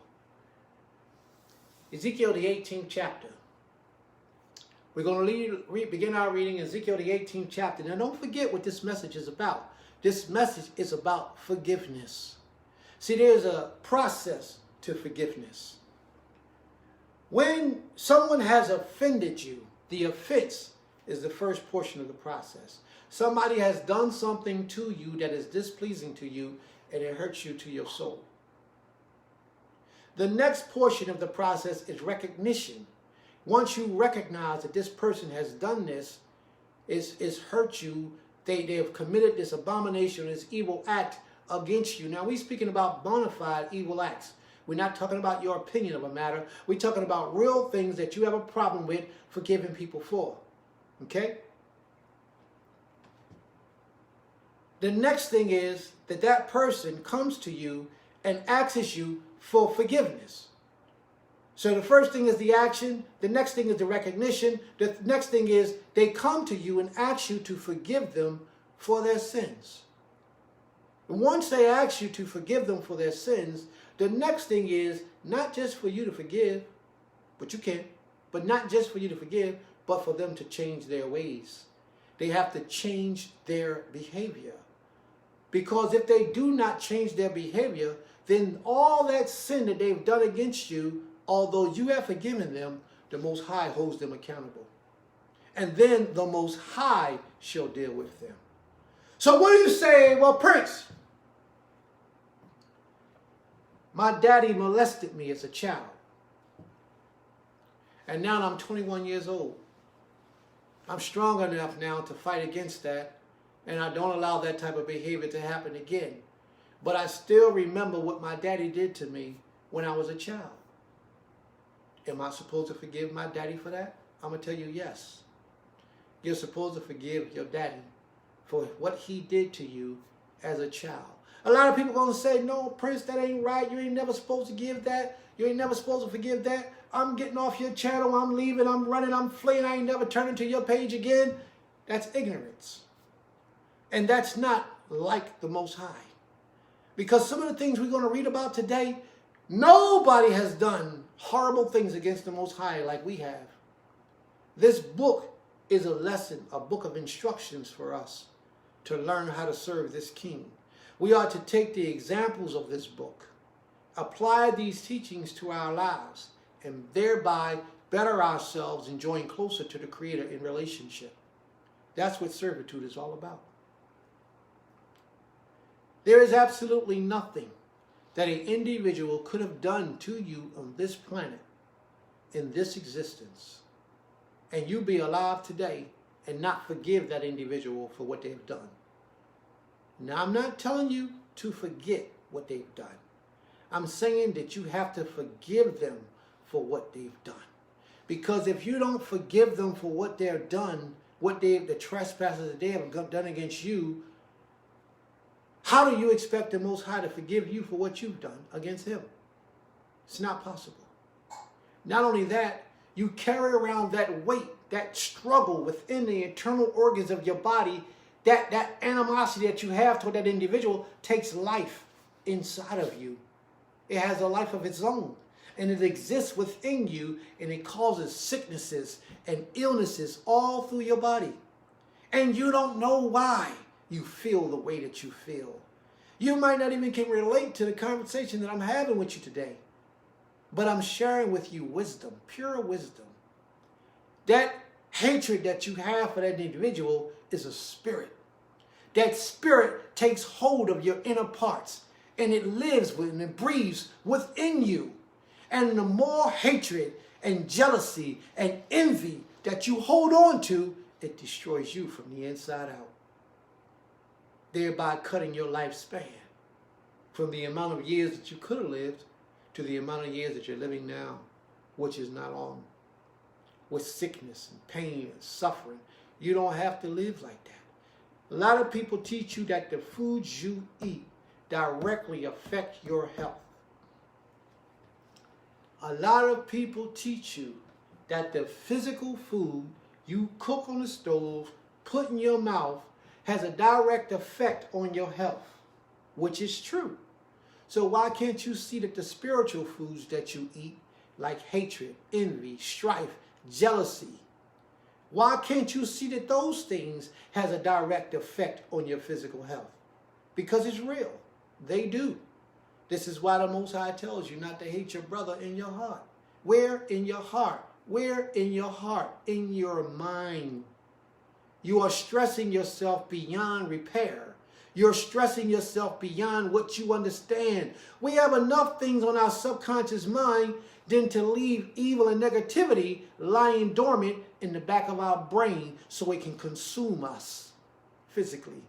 Ezekiel, the 18th chapter. We're going to begin our reading Ezekiel, the 18th chapter. Now, don't forget what this message is about. This message is about forgiveness. See, there's a process to forgiveness. When someone has offended you, the offense is the first portion of the process. Somebody has done something to you that is displeasing to you, and it hurts you to your soul. The next portion of the process is recognition. Once you recognize that this person has done this, is hurt you, they have committed this abomination, this evil act against you. Now, we're speaking about bona fide evil acts. We're not talking about your opinion of a matter. We're talking about real things that you have a problem with forgiving people for. Okay? The next thing is that person comes to you and asks you for forgiveness. So the first thing is the action. The next thing is the recognition. The next thing is they come to you and ask you to forgive them for their sins. And once they ask you to forgive them for their sins, the next thing is not just for you to forgive, but you can, but not just for you to forgive, but for them to change their ways. They have to change their behavior. Because if they do not change their behavior, then all that sin that they've done against you, although you have forgiven them, the Most High holds them accountable. And then the Most High shall deal with them. So what do you say? Well, Prince, my daddy molested me as a child. And now I'm 21 years old. I'm strong enough now to fight against that, and I don't allow that type of behavior to happen again. But I still remember what my daddy did to me when I was a child. Am I supposed to forgive my daddy for that? I'm going to tell you yes. You're supposed to forgive your daddy for what he did to you as a child. A lot of people are going to say, no, Prince, that ain't right. You ain't never supposed to give that. You ain't never supposed to forgive that. I'm getting off your channel. I'm leaving. I'm running. I'm fleeing. I ain't never turning to your page again. That's ignorance. And that's not like the Most High. Because some of the things we're going to read about today, nobody has done horrible things against the Most High like we have. This book is a lesson, a book of instructions for us to learn how to serve this King. We are to take the examples of this book, apply these teachings to our lives, and thereby better ourselves and join closer to the Creator in relationship. That's what servitude is all about. There is absolutely nothing that an individual could have done to you on this planet, in this existence, and you be alive today and not forgive that individual for what they've done. Now, I'm not telling you to forget what they've done. I'm saying that you have to forgive them for what they've done. Because if you don't forgive them for what they've done, the trespasses that they have done against you, how do you expect the Most High to forgive you for what you've done against him? It's not possible. Not only that, you carry around that weight, that struggle within the internal organs of your body, that animosity that you have toward that individual takes life inside of you. It has a life of its own. And it exists within you, and it causes sicknesses and illnesses all through your body. And you don't know why you feel the way that you feel. You might not even can relate to the conversation that I'm having with you today. But I'm sharing with you wisdom, pure wisdom. That hatred that you have for that individual is a spirit. That spirit takes hold of your inner parts, and it lives and it breathes within you. And the more hatred and jealousy and envy that you hold on to, it destroys you from the inside out, thereby cutting your lifespan from the amount of years that you could have lived to the amount of years that you're living now, which is not long. With sickness and pain and suffering, you don't have to live like that. A lot of people teach you that the foods you eat directly affect your health. A lot of people teach you that the physical food you cook on the stove, put in your mouth, has a direct effect on your health, which is true. So why can't you see that the spiritual foods that you eat, like hatred, envy, strife, jealousy, why can't you see that those things has a direct effect on your physical health? Because it's real. They do. This is why the Most High tells you not to hate your brother in your heart. Where? In your heart. Where? In your heart. In your mind. You are stressing yourself beyond repair. You're stressing yourself beyond what you understand. We have enough things on our subconscious mind than to leave evil and negativity lying dormant in the back of our brain so it can consume us physically.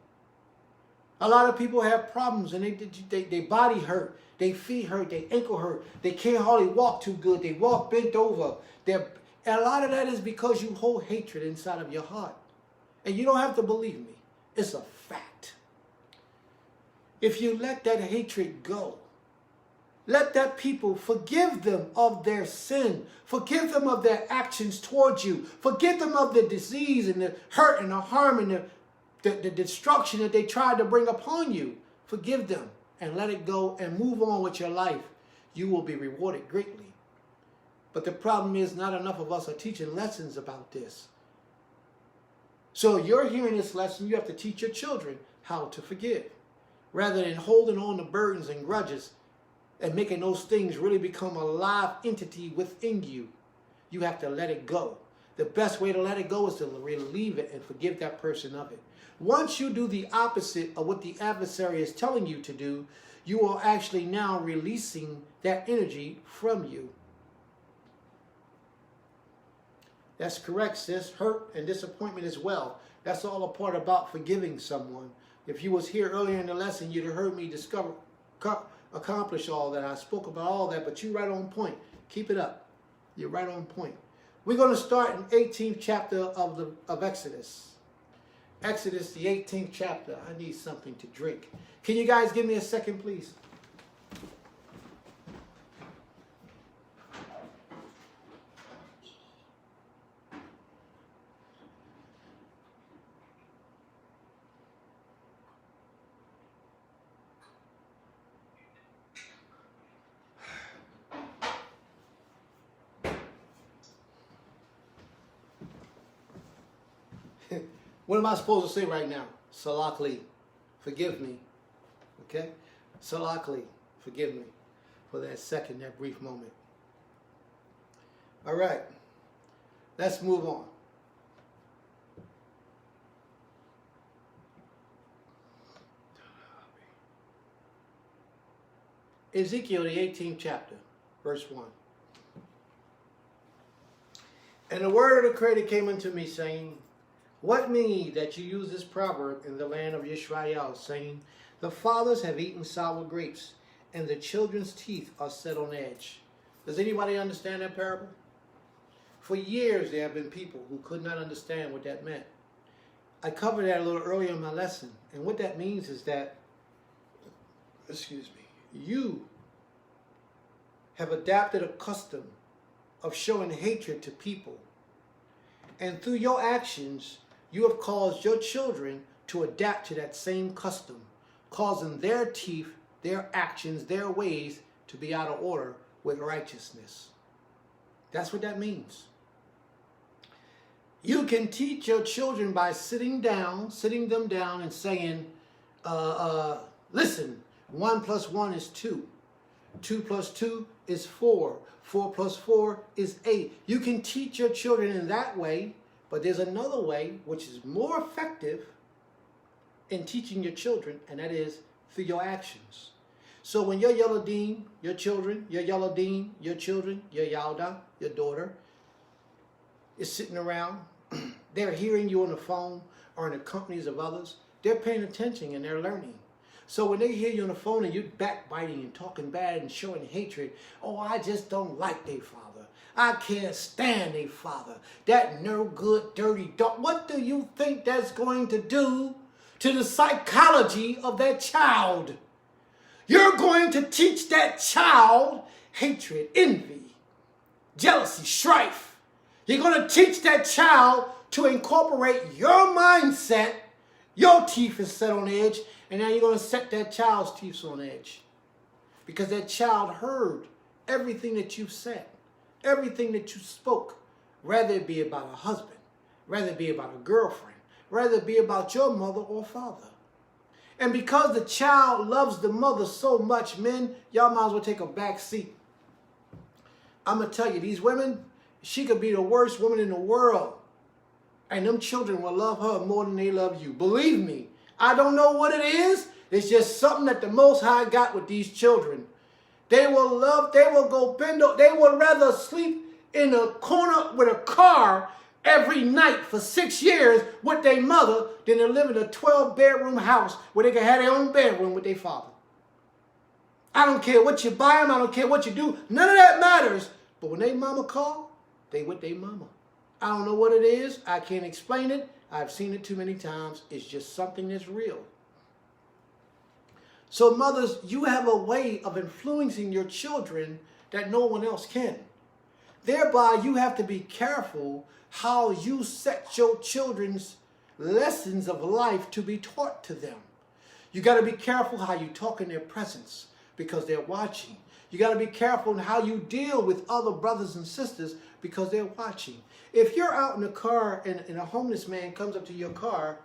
A lot of people have problems and they body hurt, their feet hurt, their ankle hurt, they can't hardly walk too good, they walk bent over. And a lot of that is because you hold hatred inside of your heart. And you don't have to believe me. It's a fact. If you let that hatred go, Let that people forgive them of their sin. Forgive them of their actions towards you. Forgive them of the disease and the hurt and the harm and the destruction that they tried to bring upon you. Forgive them and let it go and move on with your life. You will be rewarded greatly. But the problem is not enough of us are teaching lessons about this. So you're hearing this lesson, you have to teach your children how to forgive. Rather than holding on to burdens and grudges and making those things really become a live entity within you, you have to let it go. The best way to let it go is to relieve it and forgive that person of it. Once you do the opposite of what the adversary is telling you to do, you are actually now releasing that energy from you. That's correct, sis. Hurt and disappointment as well. That's all a part about forgiving someone. If you was here earlier in the lesson, you'd have heard me accomplish all that. I spoke about all that, but you're right on point. Keep it up. You're right on point. We're going to start in 18th chapter of Exodus. Exodus, the 18th chapter. I need something to drink. Can you guys give me a second, please? What am I supposed to say right now? Salakli, forgive me. Okay? Salakli, forgive me for that second, that brief moment. All right. Let's move on. Ezekiel, the 18th chapter, verse 1. And the word of the Creator came unto me, saying, what mean ye that you use this proverb in the land of Israel, saying, the fathers have eaten sour grapes, and the children's teeth are set on edge? Does anybody understand that parable? For years there have been people who could not understand what that meant. I covered that a little earlier in my lesson, and what that means is that, you have adapted a custom of showing hatred to people, and through your actions, you have caused your children to adapt to that same custom, causing their teeth, their actions, their ways to be out of order with righteousness. That's what that means. You can teach your children by sitting them down and saying, listen, 1 + 1 is 2. 2 + 2 is 4. 4 + 4 is 8. You can teach your children in that way, but there's another way which is more effective in teaching your children, and that is through your actions. So when your Yelodim, your children, your Yelodim, your children, your Yalda, your daughter, is sitting around, they're hearing you on the phone or in the companies of others, they're paying attention and they're learning. So when they hear you on the phone and you're backbiting and talking bad and showing hatred, oh, I just don't like their father. I can't stand their father. That no good, dirty dog. What do you think that's going to do to the psychology of that child? You're going to teach that child hatred, envy, jealousy, strife. You're going to teach that child to incorporate your mindset. Your teeth is set on edge, and now you're going to set that child's teeth on edge. Because that child heard everything that you said, everything that you spoke, whether it be about a husband, whether it be about a girlfriend, whether it be about your mother or father. And because the child loves the mother so much, men, y'all might as well take a back seat. I'm going to tell you, these women, she could be the worst woman in the world, and them children will love her more than they love you. Believe me, I don't know what it is. It's just something that the Most High got with these children. They will love, they will go bend over, they would rather sleep in a corner with a car every night for 6 years with their mother than to live in a 12-bedroom house where they can have their own bedroom with their father. I don't care what you buy them, I don't care what you do, none of that matters. But when they mama call, they with their mama. I don't know what it is, I can't explain it, I've seen it too many times, it's just something that's real. So mothers, you have a way of influencing your children that no one else can. Thereby, you have to be careful how you set your children's lessons of life to be taught to them. You got to be careful how you talk in their presence because they're watching. You got to be careful in how you deal with other brothers and sisters because they're watching. If you're out in the car and a homeless man comes up to your car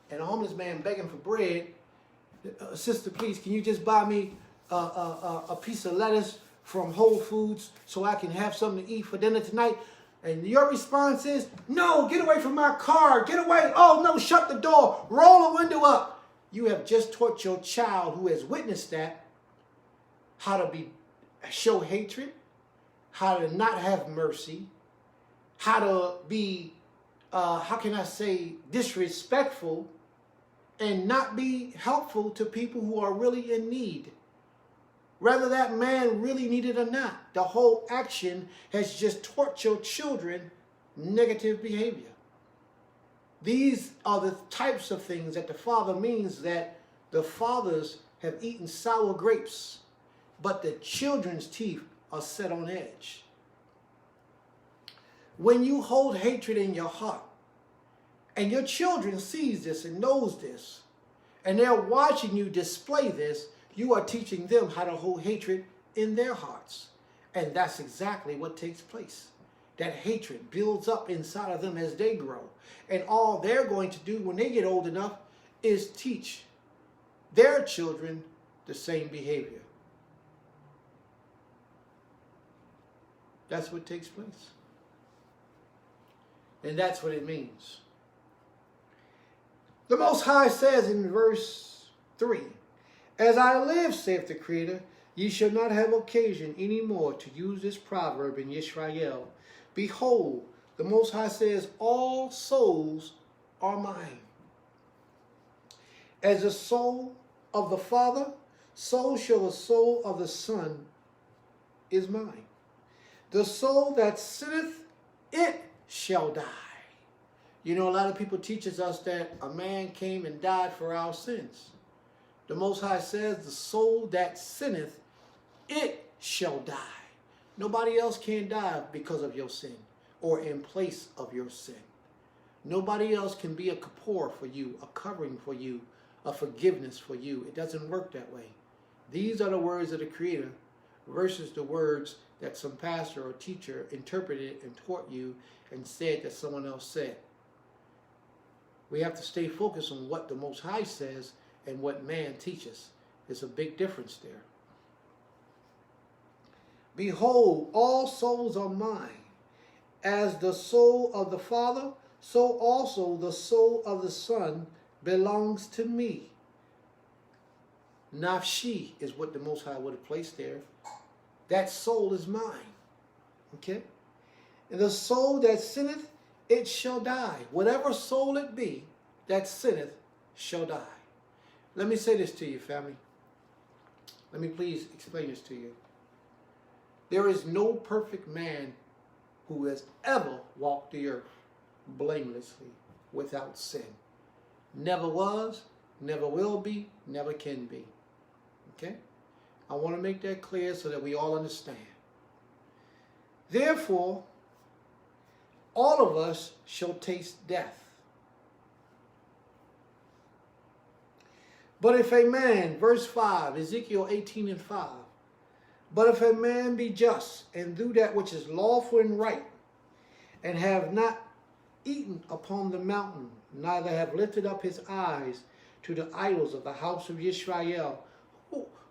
and a homeless man begging for bread, sister, please, can you just buy me a piece of lettuce from Whole Foods so I can have something to eat for dinner tonight? And your response is, no, get away from my car, get away. Oh, no, shut the door, roll the window up. You have just taught your child who has witnessed that how to show hatred, how to not have mercy, how to be, how can I say, disrespectful, and not be helpful to people who are really in need. Whether that man really needed or not, the whole action has just taught your children negative behavior. These are the types of things that the Father means that the fathers have eaten sour grapes, but the children's teeth are set on edge. When you hold hatred in your heart, and your children sees this and knows this, and they're watching you display this, you are teaching them how to hold hatred in their hearts. And that's exactly what takes place. That hatred builds up inside of them as they grow. And all they're going to do when they get old enough is teach their children the same behavior. That's what takes place. And that's what it means. The Most High says in verse 3, as I live, saith the Creator, ye shall not have occasion any more to use this proverb in Yisrael. Behold, the Most High says, all souls are mine. As the soul of the Father, so shall the soul of the Son is mine. The soul that sinneth, it shall die. You know, a lot of people teaches us that a man came and died for our sins. The Most High says, the soul that sinneth, it shall die. Nobody else can die because of your sin or in place of your sin. Nobody else can be a kapor for you, a covering for you, a forgiveness for you. It doesn't work that way. These are the words of the Creator versus the words that some pastor or teacher interpreted and taught you and said that someone else said. We have to stay focused on what the Most High says and what man teaches. There's a big difference there. Behold, all souls are mine. As the soul of the Father, so also the soul of the Son belongs to me. Nafshi is what the Most High would have placed there. That soul is mine. Okay? And the soul that sinneth, it shall die. Whatever soul it be that sinneth shall die. Let me say this to you, family. Let me please explain this to you. There is no perfect man who has ever walked the earth blamelessly without sin. Never was, never will be, never can be. Okay? I want to make that clear so that we all understand. Therefore, all of us shall taste death. But if a man, verse 5, Ezekiel 18:5, but if a man be just and do that which is lawful and right, and have not eaten upon the mountain, neither have lifted up his eyes to the idols of the house of Yisrael.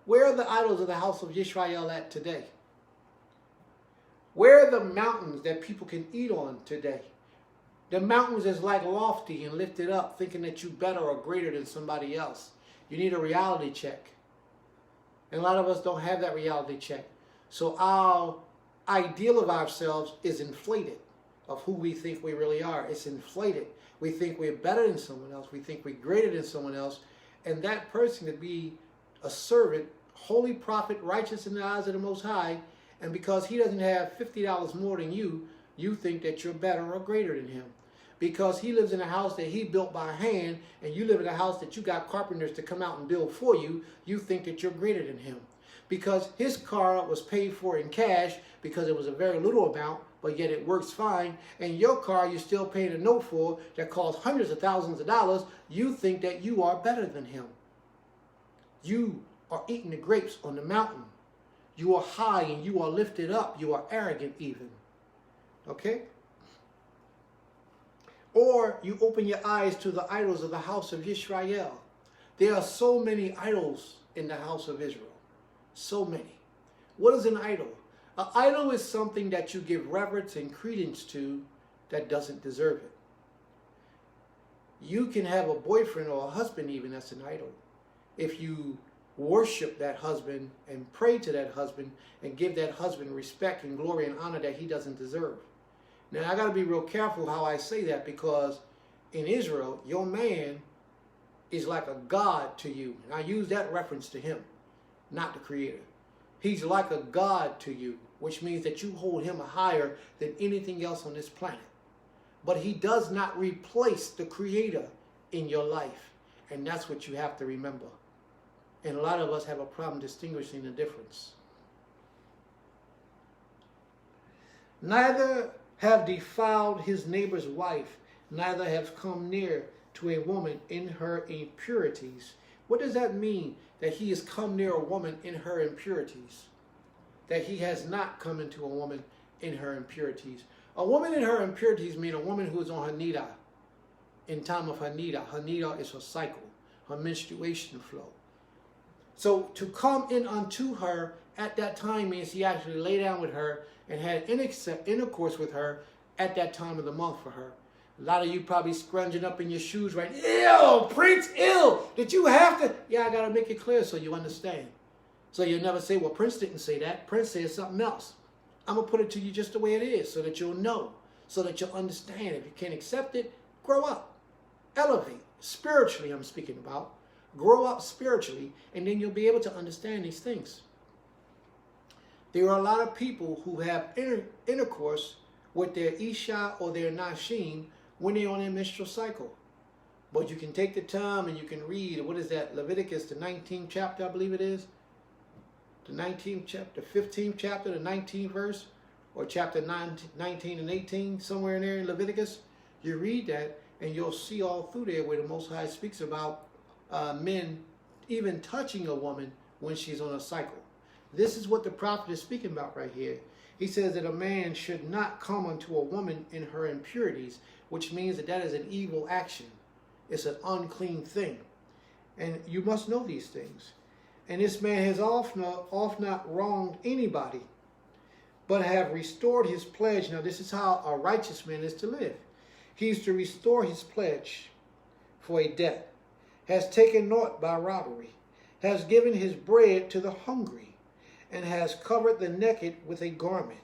Where are the idols of the house of Yisrael at today? Where are the mountains that people can eat on today? The mountains is like lofty and lifted up, thinking that you're better or greater than somebody else. You need a reality check. And a lot of us don't have that reality check. So our ideal of ourselves is inflated of who we think we really are. It's inflated. We think we're better than someone else. We think we're greater than someone else. And that person could be a servant, holy prophet, righteous in the eyes of the Most High. And because he doesn't have $50 more than you, you think that you're better or greater than him. because he lives in a house that he built by hand, and you live in a house that you got carpenters to come out and build for you, you think that you're greater than him. Because his car was paid for in cash because it was a very little amount, but yet it works fine, and your car you're still paying a note for that costs hundreds of thousands of dollars, you think that you are better than him. You are eating the grapes on the mountain. You are high and you are lifted up. You are arrogant even. Okay? Or you open your eyes to the idols of the house of Israel. There are so many idols in the house of Israel. So many. What is an idol? An idol is something that you give reverence and credence to that doesn't deserve it. You can have a boyfriend or a husband even that's an idol. If you worship that husband and pray to that husband and give that husband respect and glory and honor that he doesn't deserve. Now, I got to be real careful how I say that, because in Israel, your man is like a god to you. And I use that reference to him, not the creator. He's like a god to you, which means that you hold him higher than anything else on this planet. But he does not replace the creator in your life. And that's what you have to remember. And a lot of us have a problem distinguishing the difference. Neither have defiled his neighbor's wife, neither have come near to a woman in her impurities. What does that mean, that he has come near a woman in her impurities? That he has not come into a woman in her impurities. A woman in her impurities means a woman who is on her nida, in time of her nida. Her nida is her cycle, her menstruation flow. So to come in unto her at that time means he actually lay down with her and had intercourse with her at that time of the month for her. A lot of you probably scrunging up in your shoes right now. Ew, Prince, ew. Did you have to? Yeah, I got to make it clear so you understand. So you'll never say, well, Prince didn't say that. Prince said something else. I'm going to put it to you just the way it is so that you'll know, so that you'll understand. If you can't accept it, grow up. Elevate. Spiritually, I'm speaking about. Grow up spiritually, and then you'll be able to understand these things. There are a lot of people who have intercourse with their Isha or their Nashim when they're on their menstrual cycle. But you can take the time and you can read, what is that, Leviticus, the 19th chapter, I believe it is. The 19th chapter, 15th chapter, the 19th verse, or chapter 19 and 18, somewhere in there in Leviticus. You read that and you'll see all through there where the Most High speaks about men even touching a woman when she's on a cycle. This is what the prophet is speaking about right here. He says that a man should not come unto a woman in her impurities, which means that that is an evil action. It's an unclean thing. And you must know these things. And this man has oft not wronged anybody, but have restored his pledge. Now this is how a righteous man is to live. He is to restore his pledge for a debt, has taken naught by robbery, has given his bread to the hungry, and has covered the naked with a garment.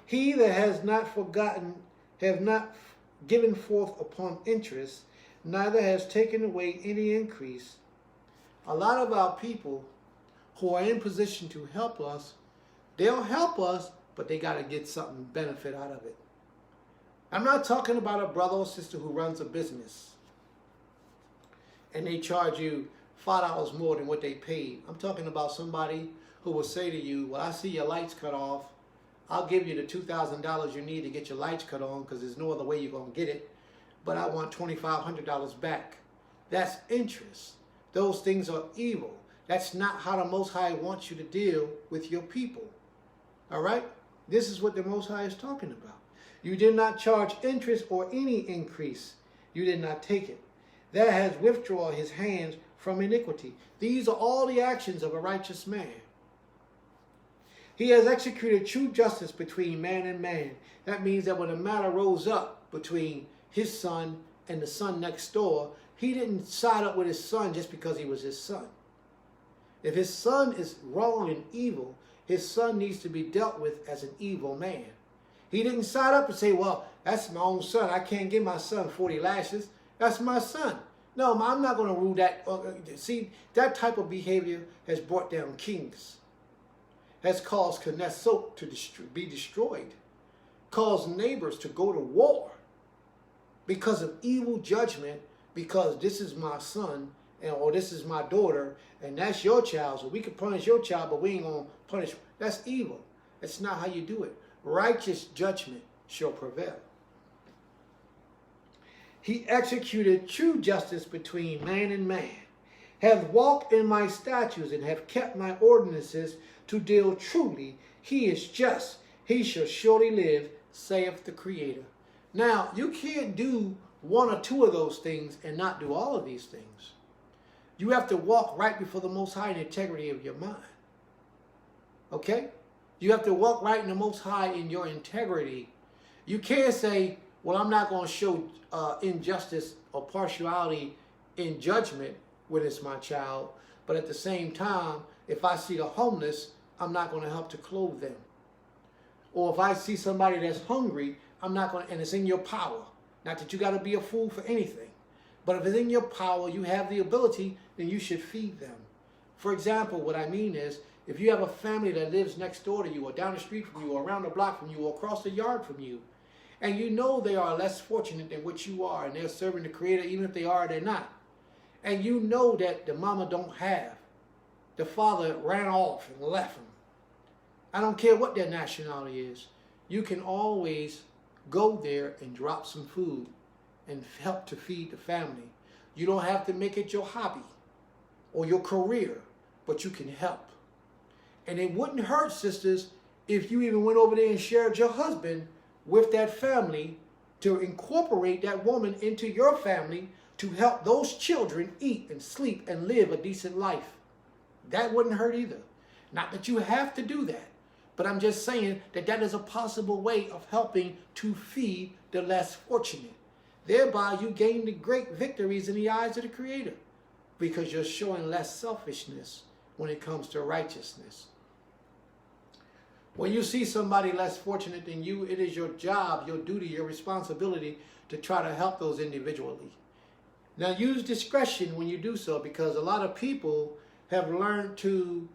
He that has not forgotten, have not given forth upon interest, neither has taken away any increase. A lot of our people who are in position to help us, they'll help us, but they got to get something benefit out of it. I'm not talking about a brother or sister who runs a business and they charge you $5 more than what they paid. I'm talking about somebody who will say to you, well, I see your lights cut off. I'll give you the $2,000 you need to get your lights cut on because there's no other way you're going to get it. But I want $2,500 back. That's interest. Those things are evil. That's not how the Most High wants you to deal with your people. All right? This is what the Most High is talking about. You did not charge interest or any increase. You did not take it. That has withdrawn his hands from iniquity. These are all the actions of a righteous man. He has executed true justice between man and man. That means that when a matter rose up between his son and the son next door, he didn't side up with his son just because he was his son. If his son is wrong and evil, his son needs to be dealt with as an evil man. He didn't side up and say, well, that's my own son. I can't give my son 40 lashes. That's my son. No, I'm not going to rule that. See, that type of behavior has brought down kings. Has caused Knesset to be destroyed. Caused neighbors to go to war. because of evil judgment, because this is my son or this is my daughter and that's your child, so we can punish your child, but we ain't going to punish. That's evil. That's not how you do it. Righteous judgment shall prevail. He executed true justice between man and man, hath walked in my statutes, and have kept my ordinances to deal truly. He is just. He shall surely live, saith the Creator. Now, you can't do one or two of those things and not do all of these things. You have to walk right before the Most High in the integrity of your mind. Okay? You have to walk right in the Most High in your integrity. You can't say, well, I'm not going to show injustice or partiality in judgment when it's my child, but at the same time, if I see the homeless, I'm not going to help to clothe them. Or if I see somebody that's hungry, I'm not going to, and it's in your power. Not that you got to be a fool for anything, but if it's in your power, you have the ability, then you should feed them. For example, what I mean is, if you have a family that lives next door to you, or down the street from you, or around the block from you, or across the yard from you, and you know they are less fortunate than what you are, and they're serving the Creator, even if they are, they're not. And you know that the mama don't have, the father ran off and left them. I don't care what their nationality is. You can always go there and drop some food and help to feed the family. You don't have to make it your hobby or your career, but you can help. And it wouldn't hurt, sisters, if you even went over there and shared your husband with that family to incorporate that woman into your family to help those children eat and sleep and live a decent life. That wouldn't hurt either. Not that you have to do that, but I'm just saying that that is a possible way of helping to feed the less fortunate. Thereby, you gain the great victories in the eyes of the Creator because you're showing less selfishness when it comes to righteousness. When you see somebody less fortunate than you, it is your job, your duty, your responsibility to try to help those individually. Now, use discretion when you do so, because a lot of people have learned to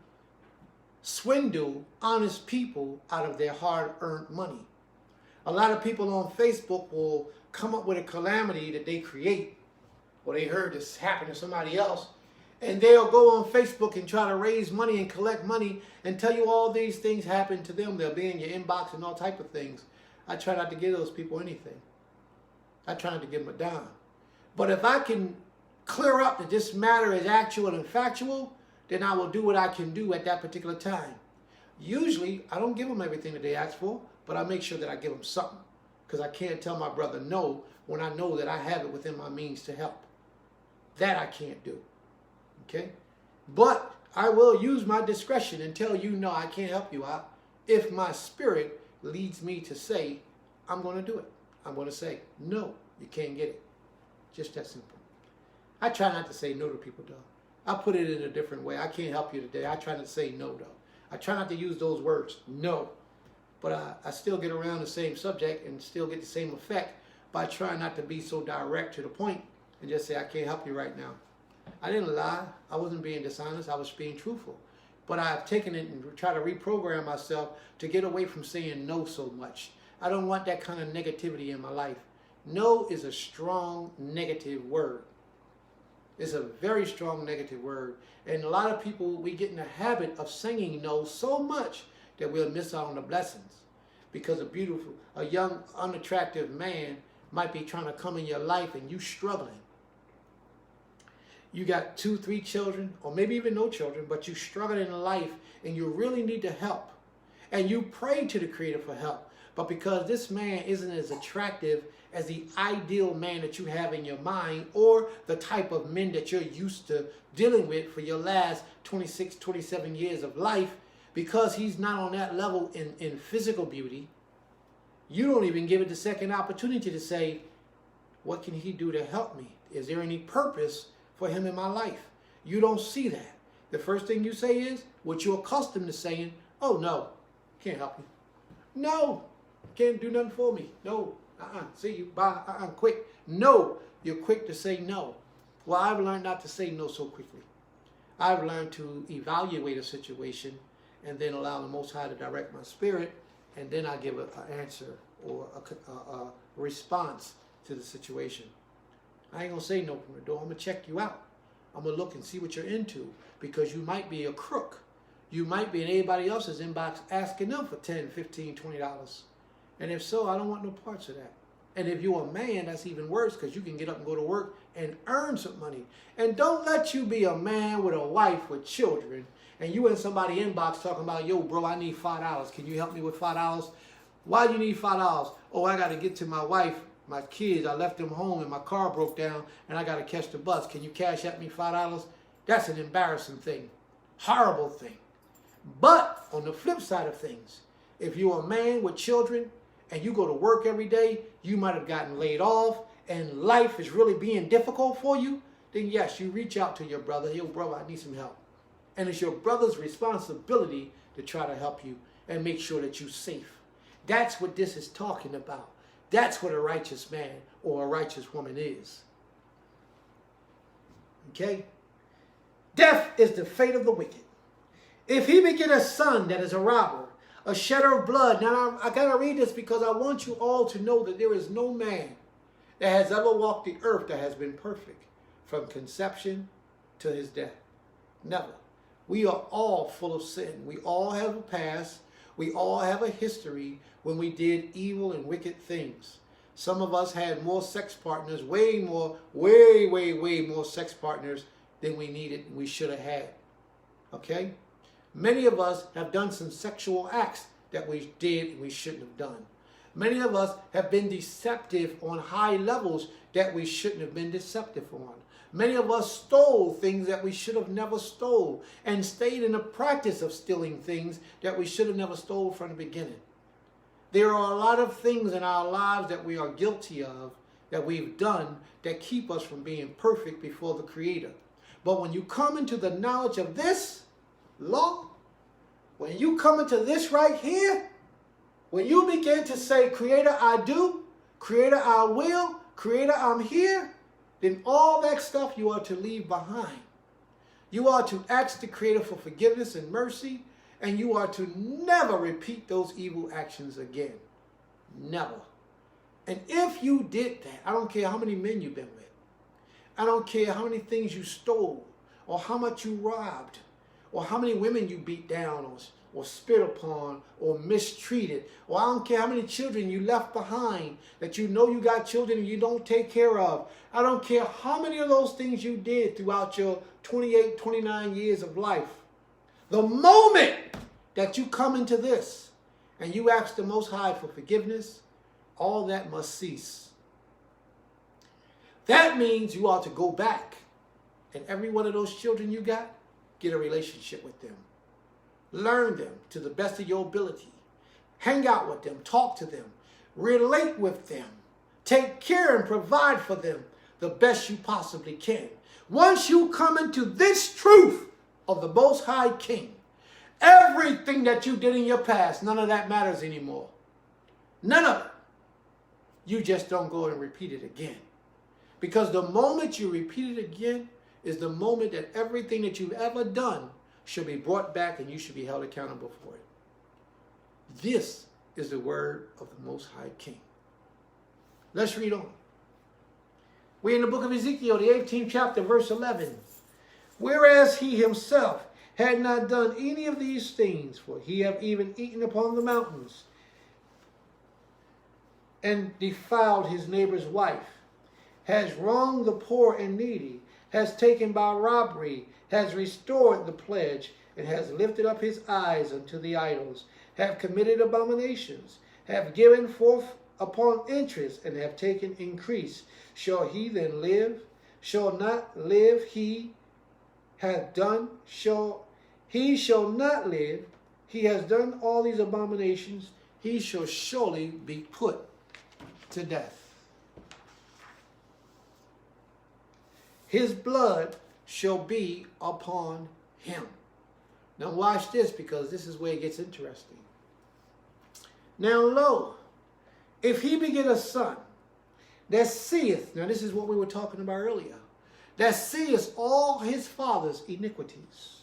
swindle honest people out of their hard-earned money. A lot of people on Facebook will come up with a calamity that they create, or they heard this happen to somebody else, and they'll go on Facebook and try to raise money and collect money and tell you all these things happen to them. They'll be in your inbox and all type of things. I try not to give those people anything. I try not to give them a dime. But if I can clear up that this matter is actual and factual, then I will do what I can do at that particular time. Usually, I don't give them everything that they ask for, but I make sure that I give them something. Because I can't tell my brother no when I know that I have it within my means to help. That I can't do. Okay? But I will use my discretion and tell you, no, I can't help you out. If my spirit leads me to say, I'm going to do it. I'm going to say, no, you can't get it. Just that simple. I try not to say no to people, though. I put it in a different way. I can't help you today. I try not to say no, though. I try not to use those words, no. But I still get around the same subject and still get the same effect by trying not to be so direct to the point and just say, I can't help you right now. I didn't lie. I wasn't being dishonest. I was being truthful. But I've taken it and tried to reprogram myself to get away from saying no so much. I don't want that kind of negativity in my life. No is a strong negative word. It's a very strong negative word. And a lot of people, we get in the habit of saying no so much that we'll miss out on the blessings. Because a young, unattractive man might be trying to come in your life and you struggling. You got 2, 3 children, or maybe even no children, but you struggling in life and you really need the help. And you pray to the Creator for help. But because this man isn't as attractive as the ideal man that you have in your mind, or the type of men that you're used to dealing with for your last 26, 27 years of life, because he's not on that level in physical beauty, you don't even give it the second opportunity to say, what can he do to help me? Is there any purpose for him in my life? You don't see that. The first thing you say is what you're accustomed to saying, oh no, can't help you. No, can't do nothing for me. No, see you, bye, quick. No, you're quick to say no. Well, I've learned not to say no so quickly. I've learned to evaluate a situation and then allow the Most High to direct my spirit, and then I give an answer or a response to the situation. I ain't going to say no from the door. I'm going to check you out. I'm going to look and see what you're into, because you might be a crook. You might be in anybody else's inbox asking them for $10, $15, $20. And if so, I don't want no parts of that. And if you're a man, that's even worse, because you can get up and go to work and earn some money. And don't let you be a man with a wife with children, and you in somebody's inbox talking about, yo, bro, I need $5. Can you help me with $5? Why do you need $5? Oh, I got to get to my wife, my kids. I left them home and my car broke down and I got to catch the bus. Can you cash at me $5? That's an embarrassing thing. Horrible thing. But on the flip side of things, if you're a man with children and you go to work every day, you might have gotten laid off and life is really being difficult for you, then yes, you reach out to your brother. Yo, brother, I need some help. And it's your brother's responsibility to try to help you and make sure that you're safe. That's what this is talking about. That's what a righteous man or a righteous woman is. Okay? Death is the fate of the wicked. If he beget a son that is a robber, a shedder of blood. Now, I got to read this because I want you all to know that there is no man that has ever walked the earth that has been perfect from conception to his death. Never. We are all full of sin. We all have a past. We all have a history when we did evil and wicked things. Some of us had more sex partners, way more sex partners than we needed and we should have had. Okay? Many of us have done some sexual acts that we did and we shouldn't have done. Many of us have been deceptive on high levels that we shouldn't have been deceptive on. Many of us stole things that we should have never stole and stayed in the practice of stealing things that we should have never stole from the beginning. There are a lot of things in our lives that we are guilty of, that we've done, that keep us from being perfect before the Creator. But when you come into the knowledge of this law, when you come into this right here, when you begin to say, Creator, I do, Creator, I will, Creator, I'm here, then all that stuff you are to leave behind. You are to ask the Creator for forgiveness and mercy, and you are to never repeat those evil actions again. Never. And if you did that, I don't care how many men you've been with. I don't care how many things you stole, or how much you robbed, or how many women you beat down, or spit upon, or mistreated, or I don't care how many children you left behind that you know you got children and you don't take care of. I don't care how many of those things you did throughout your 28, 29 years of life. The moment that you come into this and you ask the Most High for forgiveness, all that must cease. That means you ought to go back, and every one of those children you got, get a relationship with them. Learn them to the best of your ability. Hang out with them. Talk to them. Relate with them. Take care and provide for them the best you possibly can. Once you come into this truth of the Most High King, everything that you did in your past, none of that matters anymore. None of it. You just don't go and repeat it again. Because the moment you repeat it again is the moment that everything that you've ever done should be brought back and you should be held accountable for it. This is the word of the Most High King. Let's read on. We're in the book of Ezekiel, the 18th chapter, verse 11. Whereas he himself had not done any of these things, for he have even eaten upon the mountains and defiled his neighbor's wife, has wronged the poor and needy, has taken by robbery, has restored the pledge, and has lifted up his eyes unto the idols, have committed abominations, have given forth upon interest, and have taken increase. Shall he then live? Shall not live he hath done? He shall not live. He has done all these abominations. He shall surely be put to death. His blood shall be upon him. Now watch this, because this is where it gets interesting. Now lo, if he beget a son that seeth, now this is what we were talking about earlier, that seeth all his father's iniquities,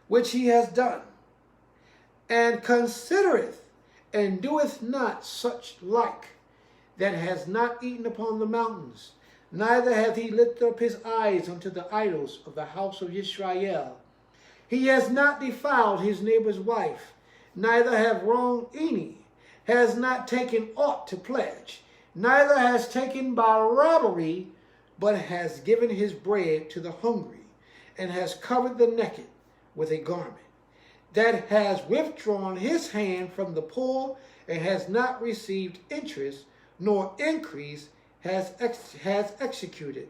which he has done, and considereth and doeth not such like, that has not eaten upon the mountains, neither hath he lifted up his eyes unto the idols of the house of Israel. He has not defiled his neighbor's wife, neither have wronged any, has not taken aught to pledge, neither has taken by robbery, but has given his bread to the hungry, and has covered the naked with a garment, that has withdrawn his hand from the poor, and has not received interest, nor increase has executed.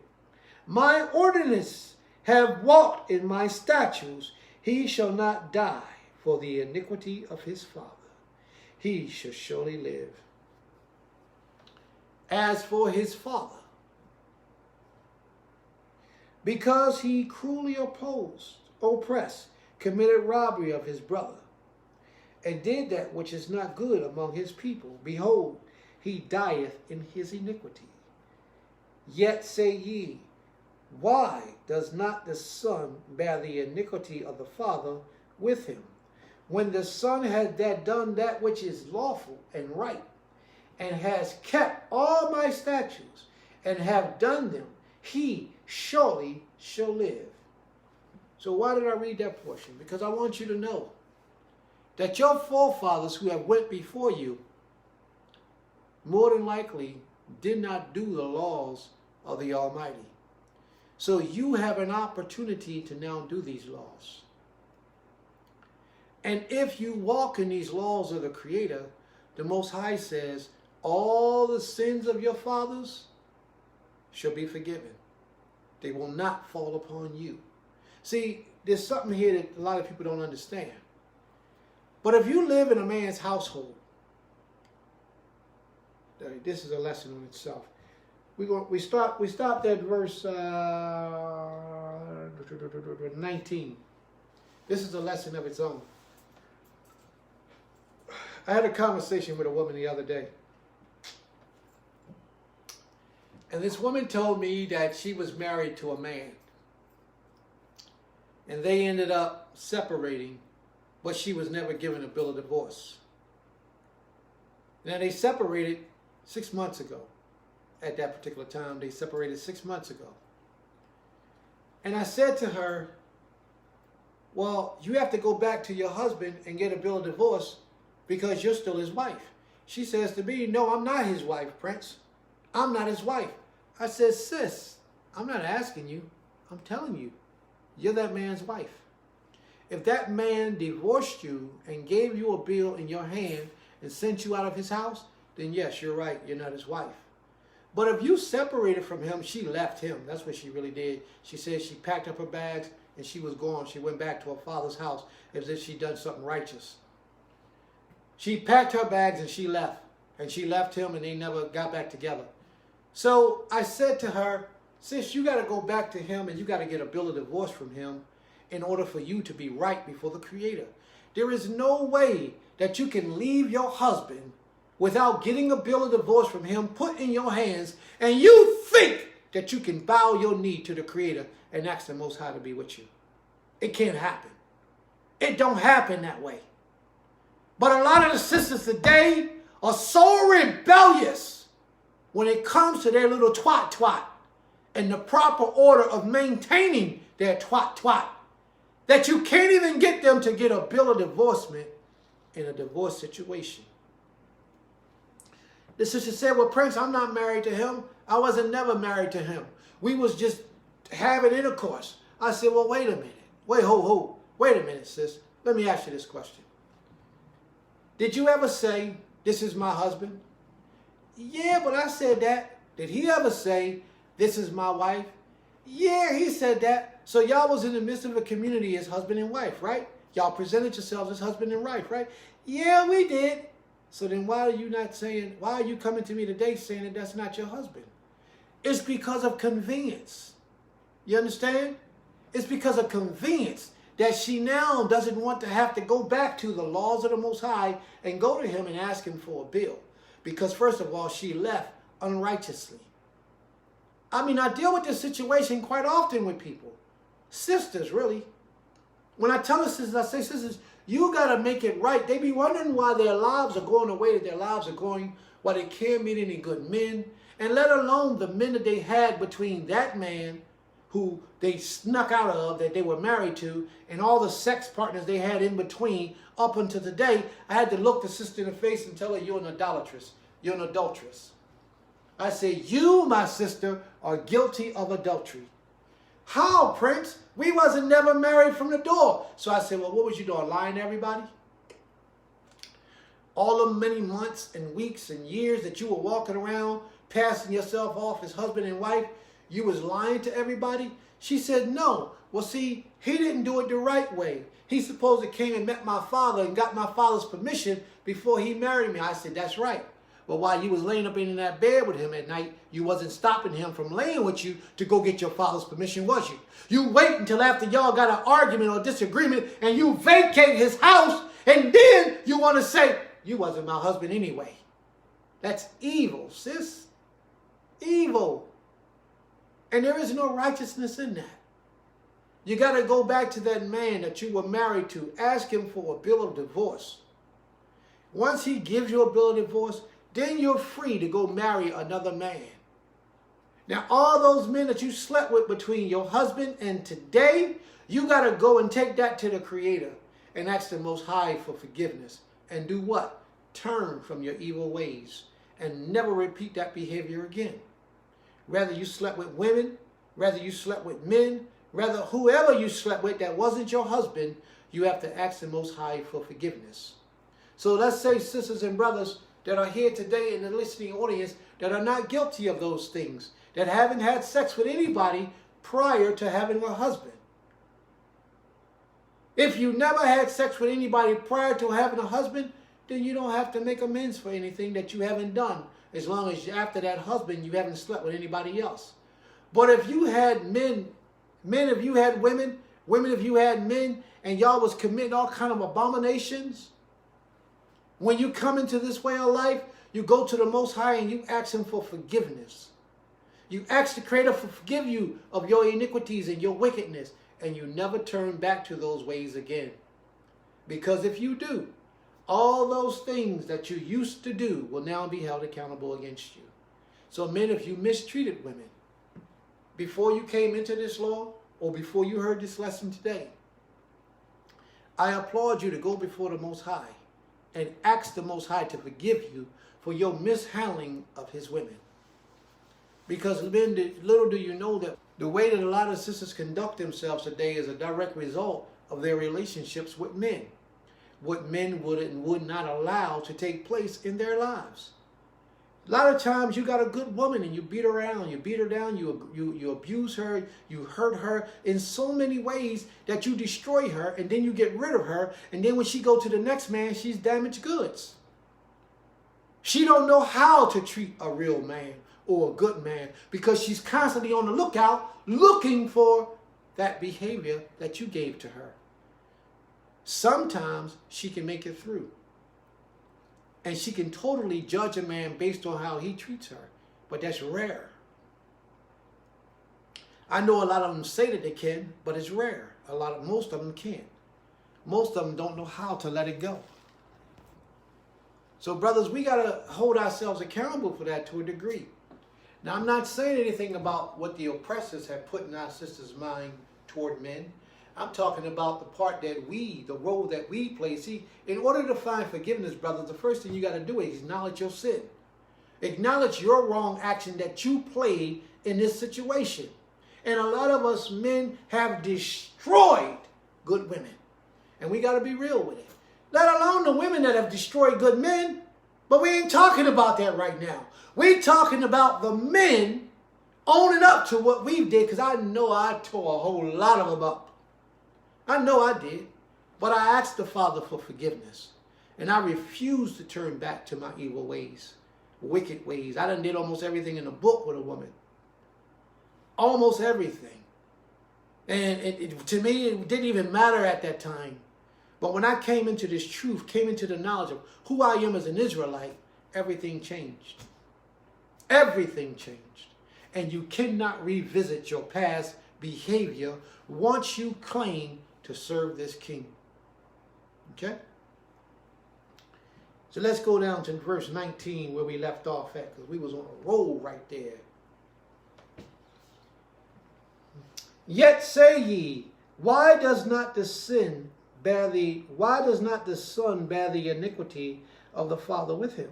My ordinances have walked in my statutes. He shall not die for the iniquity of his father. He shall surely live. As for his father, because he cruelly oppressed, committed robbery of his brother, and did that which is not good among his people, behold, he dieth in his iniquity. Yet say ye, why does not the son bear the iniquity of the father with him? When the son has done that which is lawful and right, and has kept all my statutes, and have done them, he surely shall live. So why did I read that portion? Because I want you to know that your forefathers who have went before you more than likely did not do the laws of the Almighty. So you have an opportunity to now do these laws. And if you walk in these laws of the Creator, the Most High says, all the sins of your fathers shall be forgiven. They will not fall upon you. See, there's something here that a lot of people don't understand. But if you live in a man's household, this is a lesson in itself. We stopped at verse 19. This is a lesson of its own. I had a conversation with a woman the other day. And this woman told me that she was married to a man. And they ended up separating, but she was never given a bill of divorce. Now they separated 6 months ago. At that particular time, they separated 6 months ago. And I said to her, well, you have to go back to your husband and get a bill of divorce because you're still his wife. She says to me, no, I'm not his wife, Prince. I'm not his wife. I said, sis, I'm not asking you. I'm telling you, you're that man's wife. If that man divorced you and gave you a bill in your hand and sent you out of his house, then yes, you're right, you're not his wife. But if you separated from him, she left him. That's what she really did. She said she packed up her bags and she was gone. She went back to her father's house as if she'd done something righteous. She packed her bags and she left. And she left him and they never got back together. So I said to her, sis, you got to go back to him and you got to get a bill of divorce from him in order for you to be right before the Creator. There is no way that you can leave your husband without getting a bill of divorce from him put in your hands, and you think that you can bow your knee to the Creator and ask the Most High to be with you. It can't happen. It don't happen that way. But a lot of the sisters today are so rebellious when it comes to their little twat and the proper order of maintaining their twat that you can't even get them to get a bill of divorcement in a divorce situation. The sister said, well, Prince, I'm not married to him. I wasn't never married to him. We was just having intercourse. I said, well, wait a minute. Wait a minute, sis. Let me ask you this question. Did you ever say, this is my husband? Yeah, but I said that. Did he ever say, this is my wife? Yeah, he said that. So y'all was in the midst of a community as husband and wife, right? Y'all presented yourselves as husband and wife, right? Yeah, we did. So then why are you coming to me today saying that that's not your husband? It's because of convenience. You understand? It's because of convenience that she now doesn't want to have to go back to the laws of the Most High and go to him and ask him for a bill. Because first of all, she left unrighteously. I mean, I deal with this situation quite often with people. Sisters, really. When I tell the sisters, I say, sisters, You got to make it right. They be wondering why their lives are going the way that their lives are going, why they can't meet any good men, and let alone the men that they had between that man who they snuck out of, that they were married to, and all the sex partners they had in between up until today. I had to look the sister in the face and tell her, you're an idolatress. You're an adulteress. I said, you, my sister, are guilty of adultery. How, Prince? We wasn't never married from the door. So I said, well, what was you doing, lying to everybody? All the many months and weeks and years that you were walking around, passing yourself off as husband and wife, you was lying to everybody? She said, no. Well, see, he didn't do it the right way. He supposed to came and met my father and got my father's permission before he married me. I said, that's right. But while you was laying up in that bed with him at night, you wasn't stopping him from laying with you to go get your father's permission, was you? You wait until after y'all got an argument or disagreement and you vacate his house, and then you want to say, you wasn't my husband anyway. That's evil, sis. Evil. And there is no righteousness in that. You got to go back to that man that you were married to. Ask him for a bill of divorce. Once he gives you a bill of divorce, then you're free to go marry another man. Now, all those men that you slept with between your husband and today, you got to go and take that to the Creator and ask the Most High for forgiveness. And do what? Turn from your evil ways and never repeat that behavior again. Whether you slept with women, whether you slept with men, whether whoever you slept with that wasn't your husband, you have to ask the Most High for forgiveness. So let's say, sisters and brothers that are here today in the listening audience that are not guilty of those things, that haven't had sex with anybody prior to having a husband. If you never had sex with anybody prior to having a husband, then you don't have to make amends for anything that you haven't done, as long as after that husband you haven't slept with anybody else. But if you had men if you had women, women if you had men, and y'all was committing all kind of abominations, when you come into this way of life, you go to the Most High and you ask him for forgiveness. You ask the Creator to forgive you of your iniquities and your wickedness, and you never turn back to those ways again. Because if you do, all those things that you used to do will now be held accountable against you. So men, if you mistreated women before you came into this law or before you heard this lesson today, I applaud you to go before the Most High and ask the Most High to forgive you for your mishandling of his women. Because men, little do you know that the way that a lot of sisters conduct themselves today is a direct result of their relationships with men. What men would and would not allow to take place in their lives. A lot of times you got a good woman and you beat her around, you beat her down, you abuse her, you hurt her in so many ways that you destroy her, and then you get rid of her, and then when she go to the next man, she's damaged goods. She don't know how to treat a real man or a good man because she's constantly on the lookout looking for that behavior that you gave to her. Sometimes she can make it through. And she can totally judge a man based on how he treats her. But that's rare. I know a lot of them say that they can, but it's rare. Most of them can't. Most of them don't know how to let it go. So brothers, we got to hold ourselves accountable for that to a degree. Now, I'm not saying anything about what the oppressors have put in our sisters' mind toward men. I'm talking about the part that the role that we play. See, in order to find forgiveness, brothers, the first thing you got to do is acknowledge your sin. Acknowledge your wrong action that you played in this situation. And a lot of us men have destroyed good women. And we got to be real with it. Let alone the women that have destroyed good men. But we ain't talking about that right now. We're talking about the men owning up to what we did, because I know I tore a whole lot of them up. I know I did, but I asked the Father for forgiveness, and I refused to turn back to my evil ways, wicked ways. I done did almost everything in the book with a woman. Almost everything. And to me, it didn't even matter at that time. But when I came into this truth, came into the knowledge of who I am as an Israelite, everything changed. Everything changed. And you cannot revisit your past behavior once you claim to serve this king. You Okay? So let's go down to verse 19 where we left off at, because we was on a roll right there. Yet say ye, why does not the Son bear the iniquity of the Father with him,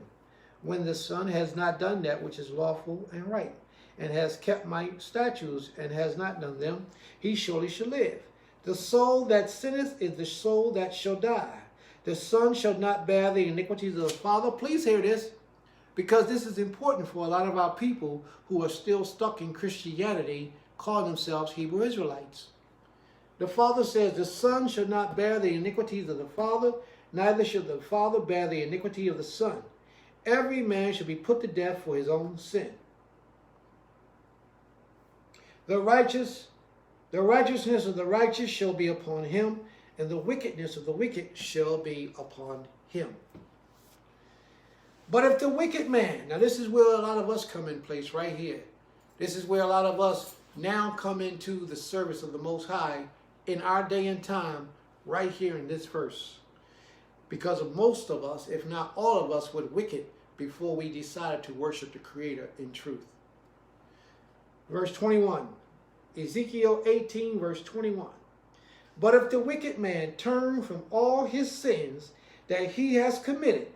when the Son has not done that which is lawful and right, and has kept my statutes, and has not done them? He surely shall live. The soul that sinneth is the soul that shall die. The Son shall not bear the iniquities of the Father. Please hear this, because this is important for a lot of our people who are still stuck in Christianity, call themselves Hebrew Israelites. The Father says, the Son shall not bear the iniquities of the Father, neither shall the Father bear the iniquity of the Son. Every man shall be put to death for his own sin. The righteousness of the righteous shall be upon him, and the wickedness of the wicked shall be upon him. But if the wicked man, now this is where a lot of us come in place right here. This is where a lot of us now come into the service of the Most High in our day and time, right here in this verse. Because of most of us, if not all of us, were wicked before we decided to worship the Creator in truth. Verse 21, Ezekiel 18, verse 21. But if the wicked man turn from all his sins that he has committed,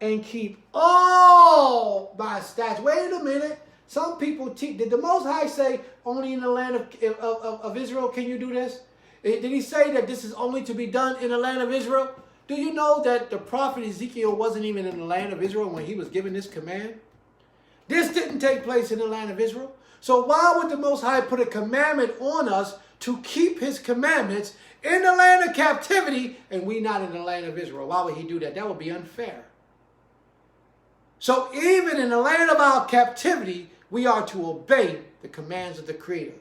and keep all my statutes. Wait a minute. Some people teach. Did the Most High say only in the land of Israel can you do this? Did he say that this is only to be done in the land of Israel? Do you know that the prophet Ezekiel wasn't even in the land of Israel when he was given this command? This didn't take place in the land of Israel. So why would the Most High put a commandment on us to keep his commandments in the land of captivity and we not in the land of Israel? Why would he do that? That would be unfair. So even in the land of our captivity, we are to obey the commands of the Creator.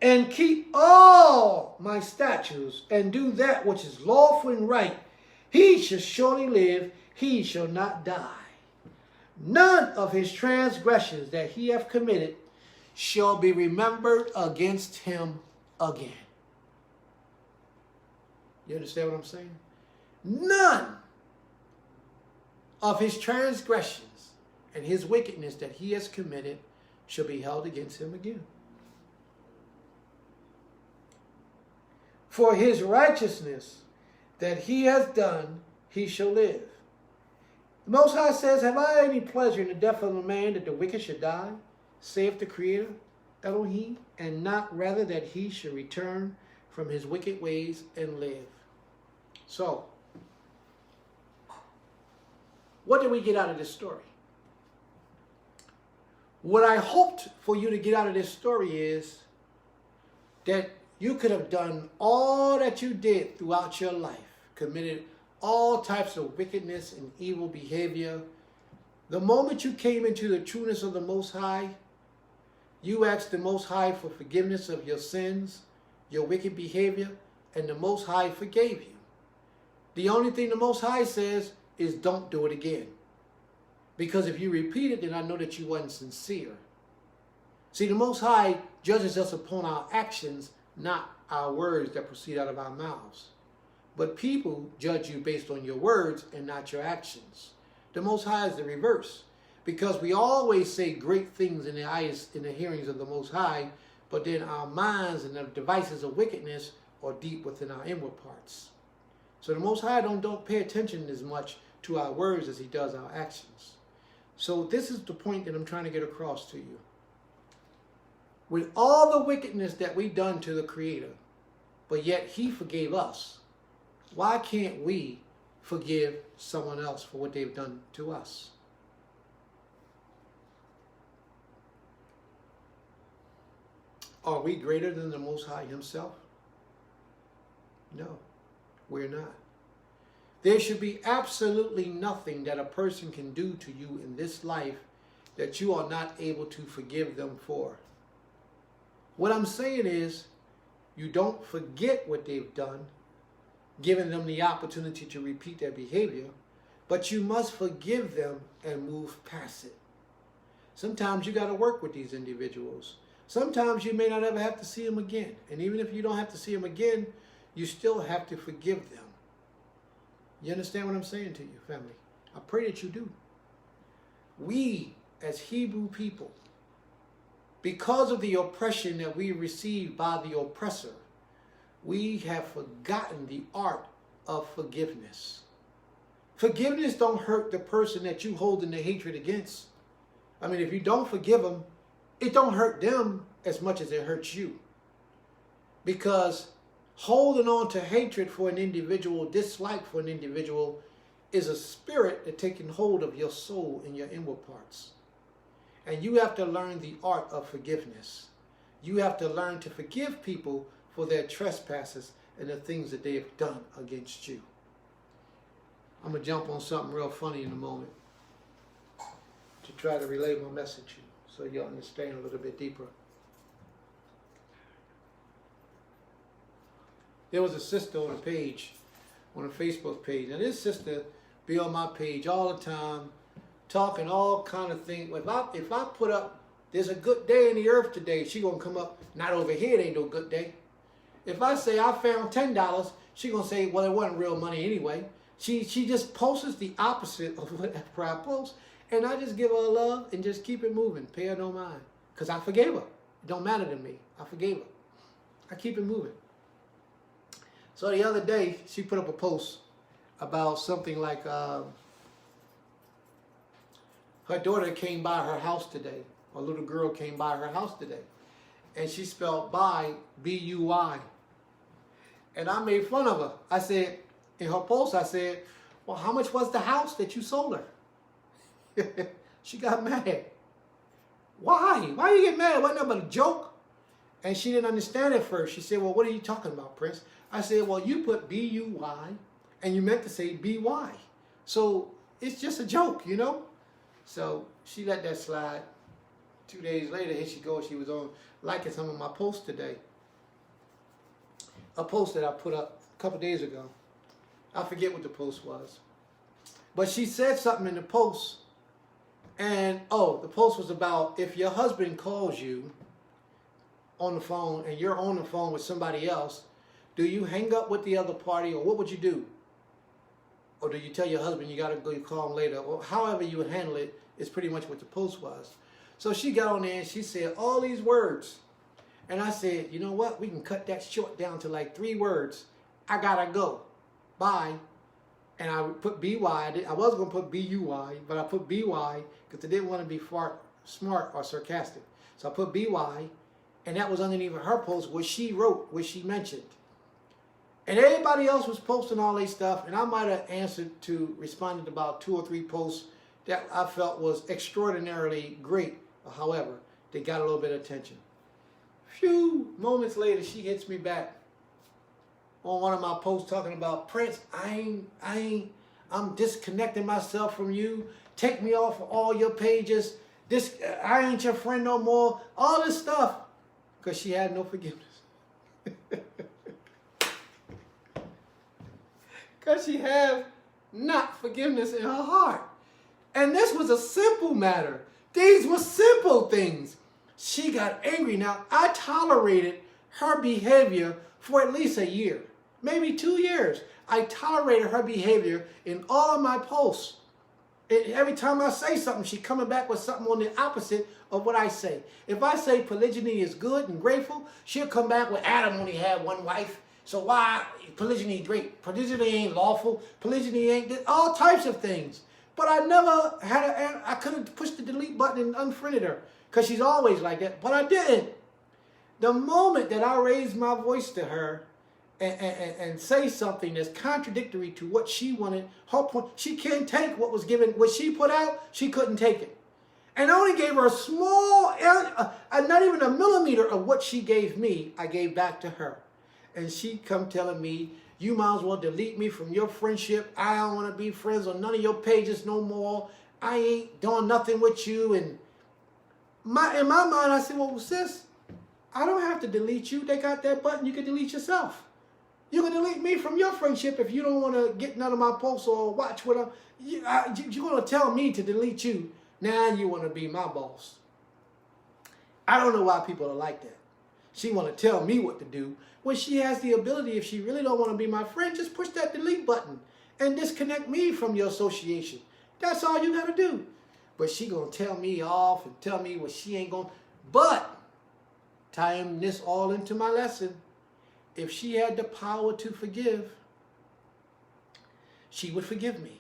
And keep all my statutes and do that which is lawful and right. He shall surely live, he shall not die. None of his transgressions that he hath committed shall be remembered against him again. You understand what I'm saying? None of his transgressions and his wickedness that he has committed shall be held against him again. For his righteousness that he has done, he shall live. The Most High says, have I any pleasure in the death of a man that the wicked should die, saith the Creator, Elohim, and not rather that he should return from his wicked ways and live. So, what did we get out of this story? What I hoped for you to get out of this story is that you could have done all that you did throughout your life, committed all types of wickedness and evil behavior. The moment you came into the trueness of the Most High, you asked the Most High for forgiveness of your sins, your wicked behavior, and the Most High forgave you. The only thing the Most High says is don't do it again. Because if you repeat it, then I know that you wasn't sincere. See, the Most High judges us upon our actions, not our words that proceed out of our mouths. But people judge you based on your words and not your actions. The Most High is the reverse. Because we always say great things in the hearings of the Most High, but then our minds and the devices of wickedness are deep within our inward parts. So the Most High don't pay attention as much to our words as he does our actions. So this is the point that I'm trying to get across to you. With all the wickedness that we've done to the Creator, but yet he forgave us, why can't we forgive someone else for what they've done to us? Are we greater than the Most High himself? No, we're not. There should be absolutely nothing that a person can do to you in this life that you are not able to forgive them for. What I'm saying is, you don't forget what they've done, giving them the opportunity to repeat their behavior, but you must forgive them and move past it. Sometimes you got to work with these individuals. Sometimes you may not ever have to see them again. And even if you don't have to see them again, you still have to forgive them. You understand what I'm saying to you, family? I pray that you do. We, as Hebrew people, because of the oppression that we received by the oppressor, we have forgotten the art of forgiveness. Forgiveness don't hurt the person that you hold in the hatred against. I mean, if you don't forgive them, it don't hurt them as much as it hurts you. Because holding on to hatred for an individual, dislike for an individual, is a spirit that's taking hold of your soul and your inward parts. And you have to learn the art of forgiveness. You have to learn to forgive people for their trespasses and the things that they have done against you. I'm going to jump on something real funny in a moment to try to relay my message to you so you'll understand a little bit deeper. There was a sister on a page, on a Facebook page, and this sister be on my page all the time, talking all kind of things. If I put up, there's a good day in the earth today, she gonna come up, not over here, it ain't no good day. If I say I found $10, she gonna say, well, it wasn't real money anyway. She just posts the opposite of whatever I post, and I just give her love and just keep it moving, pay her no mind, because I forgave her. It don't matter to me. I forgave her. I keep it moving. So the other day, she put up a post about something like her daughter came by her house today. A little girl came by her house today. And she spelled by, B-U-I. And I made fun of her. I said, in her post, I said, well, how much was the house that you sold her? She got mad. Why? Why you get mad? It wasn't but a joke. And she didn't understand at first. She said, well, what are you talking about, Prince? I said, well, you put B-U-Y, and you meant to say B-Y. So it's just a joke, you know? So she let that slide. 2 days later, here she goes. She was on liking some of my posts today. A post that I put up a couple days ago. I forget what the post was. But she said something in the post. And, the post was about if your husband calls you on the phone and you're on the phone with somebody else, do you hang up with the other party, or what would you do? Or do you tell your husband you got to go, you call him later? Or however you would handle it is pretty much what the post was. So she got on there and she said all these words. And I said, you know what? We can cut that short down to like 3 words. I got to go. Bye. And I put B-Y. I was going to put B-U-Y, but I put B-Y because I didn't want to be smart or sarcastic. So I put B-Y. And that was underneath her post, what she wrote, what she mentioned. And everybody else was posting all their stuff, and I might have responded to about 2 or 3 posts that I felt was extraordinarily great. However, they got a little bit of attention. Few moments later, she hits me back on one of my posts talking about, Prince, I'm disconnecting myself from you. Take me off of all your pages. I ain't your friend no more. All this stuff. Because she had no forgiveness. Because she had not forgiveness in her heart. And this was a simple matter. These were simple things. She got angry. Now, I tolerated her behavior for at least a year, maybe 2 years. I tolerated her behavior in all of my posts. Every time I say something, she's coming back with something on the opposite of what I say. If I say polygyny is good and grateful, she'll come back with Adam only had 1 wife. So why polygyny great? Polygyny ain't lawful. Polygyny ain't all types of things. But I never had I could have pushed the delete button and unfriended her because she's always like that. But I didn't. The moment that I raised my voice to her and say something that's contradictory to what she wanted, her point, she can't take what was given, what she put out, she couldn't take it. And I only gave her a small, not even a millimeter of what she gave me, I gave back to her. And she come telling me, you might as well delete me from your friendship. I don't want to be friends on none of your pages no more. I ain't doing nothing with you. And in my mind, I said, well, sis, I don't have to delete you. They got that button. You can delete yourself. You can delete me from your friendship if you don't want to get none of my posts or watch what you're going to tell me to delete you. Now you want to be my boss. I don't know why people are like that. She want to tell me what to do when she has the ability. If she really don't want to be my friend, just push that delete button and disconnect me from your association. That's all you got to do. But she going to tell me off and tell me what she ain't going to. But tying this all into my lesson, if she had the power to forgive, she would forgive me.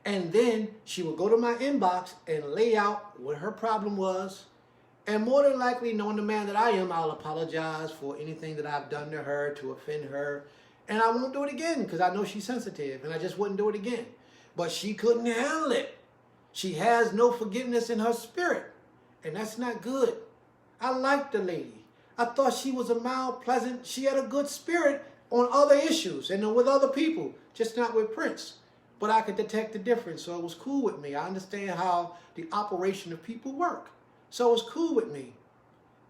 And then she would go to my inbox and lay out what her problem was. And more than likely, knowing the man that I am, I'll apologize for anything that I've done to her to offend her. And I won't do it again because I know she's sensitive and I just wouldn't do it again. But she couldn't handle it. She has no forgiveness in her spirit. And that's not good. I liked the lady. I thought she was a mild, pleasant. She had a good spirit on other issues and with other people, just not with Prince. But I could detect the difference, so it was cool with me. I understand how the operation of people work. So it was cool with me.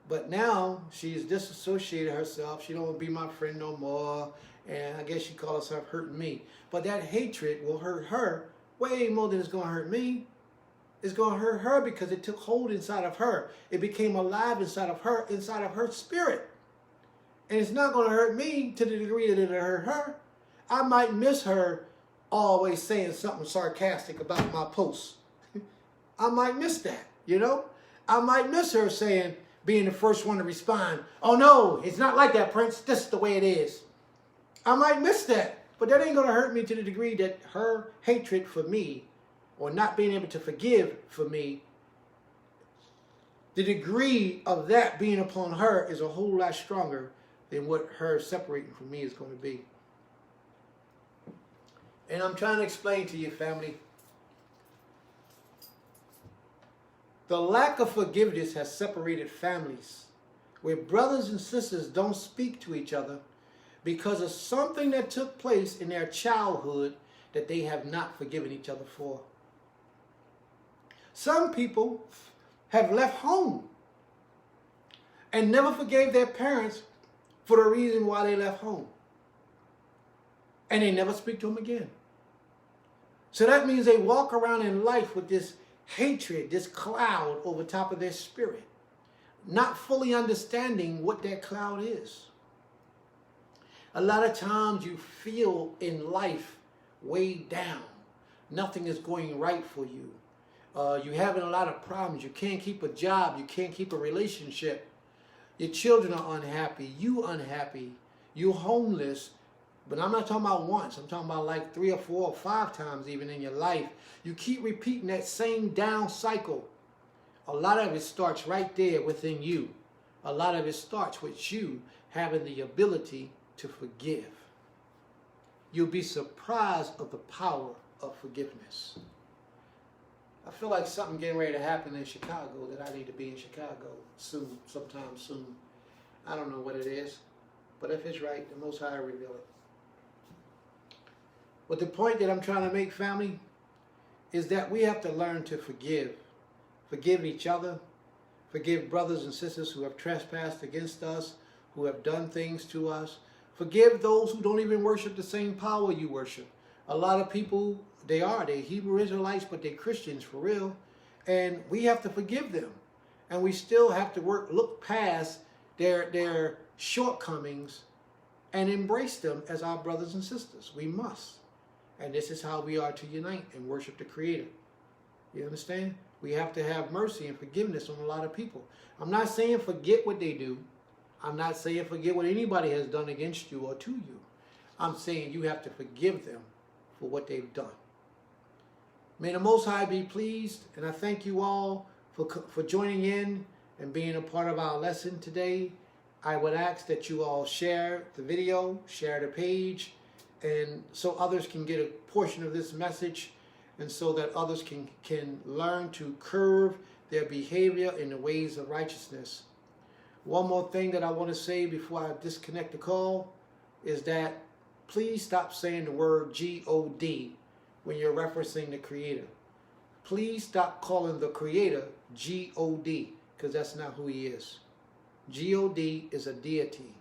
But now she's disassociated herself. She don't want to be my friend no more. And I guess she calls herself hurting me. But that hatred will hurt her way more than it's going to hurt me. It's going to hurt her because it took hold inside of her. It became alive inside of her spirit. And it's not going to hurt me to the degree that it'll hurt her. I might miss her always saying something sarcastic about my posts. I might miss that, you know? I might miss her saying, being the first one to respond, oh no, it's not like that, Prince. This is the way it is. I might miss that. But that ain't going to hurt me to the degree that her hatred for me or not being able to forgive for me, the degree of that being upon her is a whole lot stronger than what her separating from me is going to be. And I'm trying to explain to you, family, the lack of forgiveness has separated families where brothers and sisters don't speak to each other because of something that took place in their childhood that they have not forgiven each other for. Some people have left home and never forgave their parents for the reason why they left home. And they never speak to them again. So that means they walk around in life with this hatred, this cloud over top of their spirit, not fully understanding what that cloud is. A lot of times you feel in life weighed down. Nothing is going right for you. You're having a lot of problems. You can't keep a job. You can't keep a relationship. Your children are unhappy. You unhappy. You're homeless. But I'm not talking about once. I'm talking about like 3 or 4 or 5 times even in your life. You keep repeating that same down cycle. A lot of it starts right there within you. A lot of it starts with you having the ability to forgive. You'll be surprised of the power of forgiveness. I feel like something getting ready to happen in Chicago that I need to be in Chicago soon, sometime soon. I don't know what it is, but if it's right, the Most High will reveal it. But the point that I'm trying to make, family, is that we have to learn to forgive. Forgive each other. Forgive brothers and sisters who have trespassed against us, who have done things to us. Forgive those who don't even worship the same power you worship. A lot of people, they're Hebrew Israelites, but they're Christians for real. And we have to forgive them. And we still have to look past their shortcomings and embrace them as our brothers and sisters. We must. And this is how we are to unite and worship the Creator. You understand? We have to have mercy and forgiveness on a lot of people. I'm not saying forget what they do. I'm not saying forget what anybody has done against you or to you. I'm saying you have to forgive them for what they've done. May the Most High be pleased, and I thank you all for joining in and being a part of our lesson today. I would ask that you all share the video, share the page, and so others can get a portion of this message, and so that others can learn to curb their behavior in the ways of righteousness. One more thing that I want to say before I disconnect the call is that please stop saying the word G-O-D when you're referencing the Creator. Please stop calling the Creator G-O-D, because that's not who He is. G-O-D is a deity.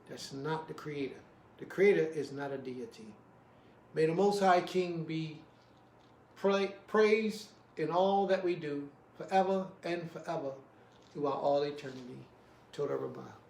That's not the Creator. The Creator is not a deity. May the Most High King be praised in all that we do, forever and forever. throughout all eternity. Toda Rabbah.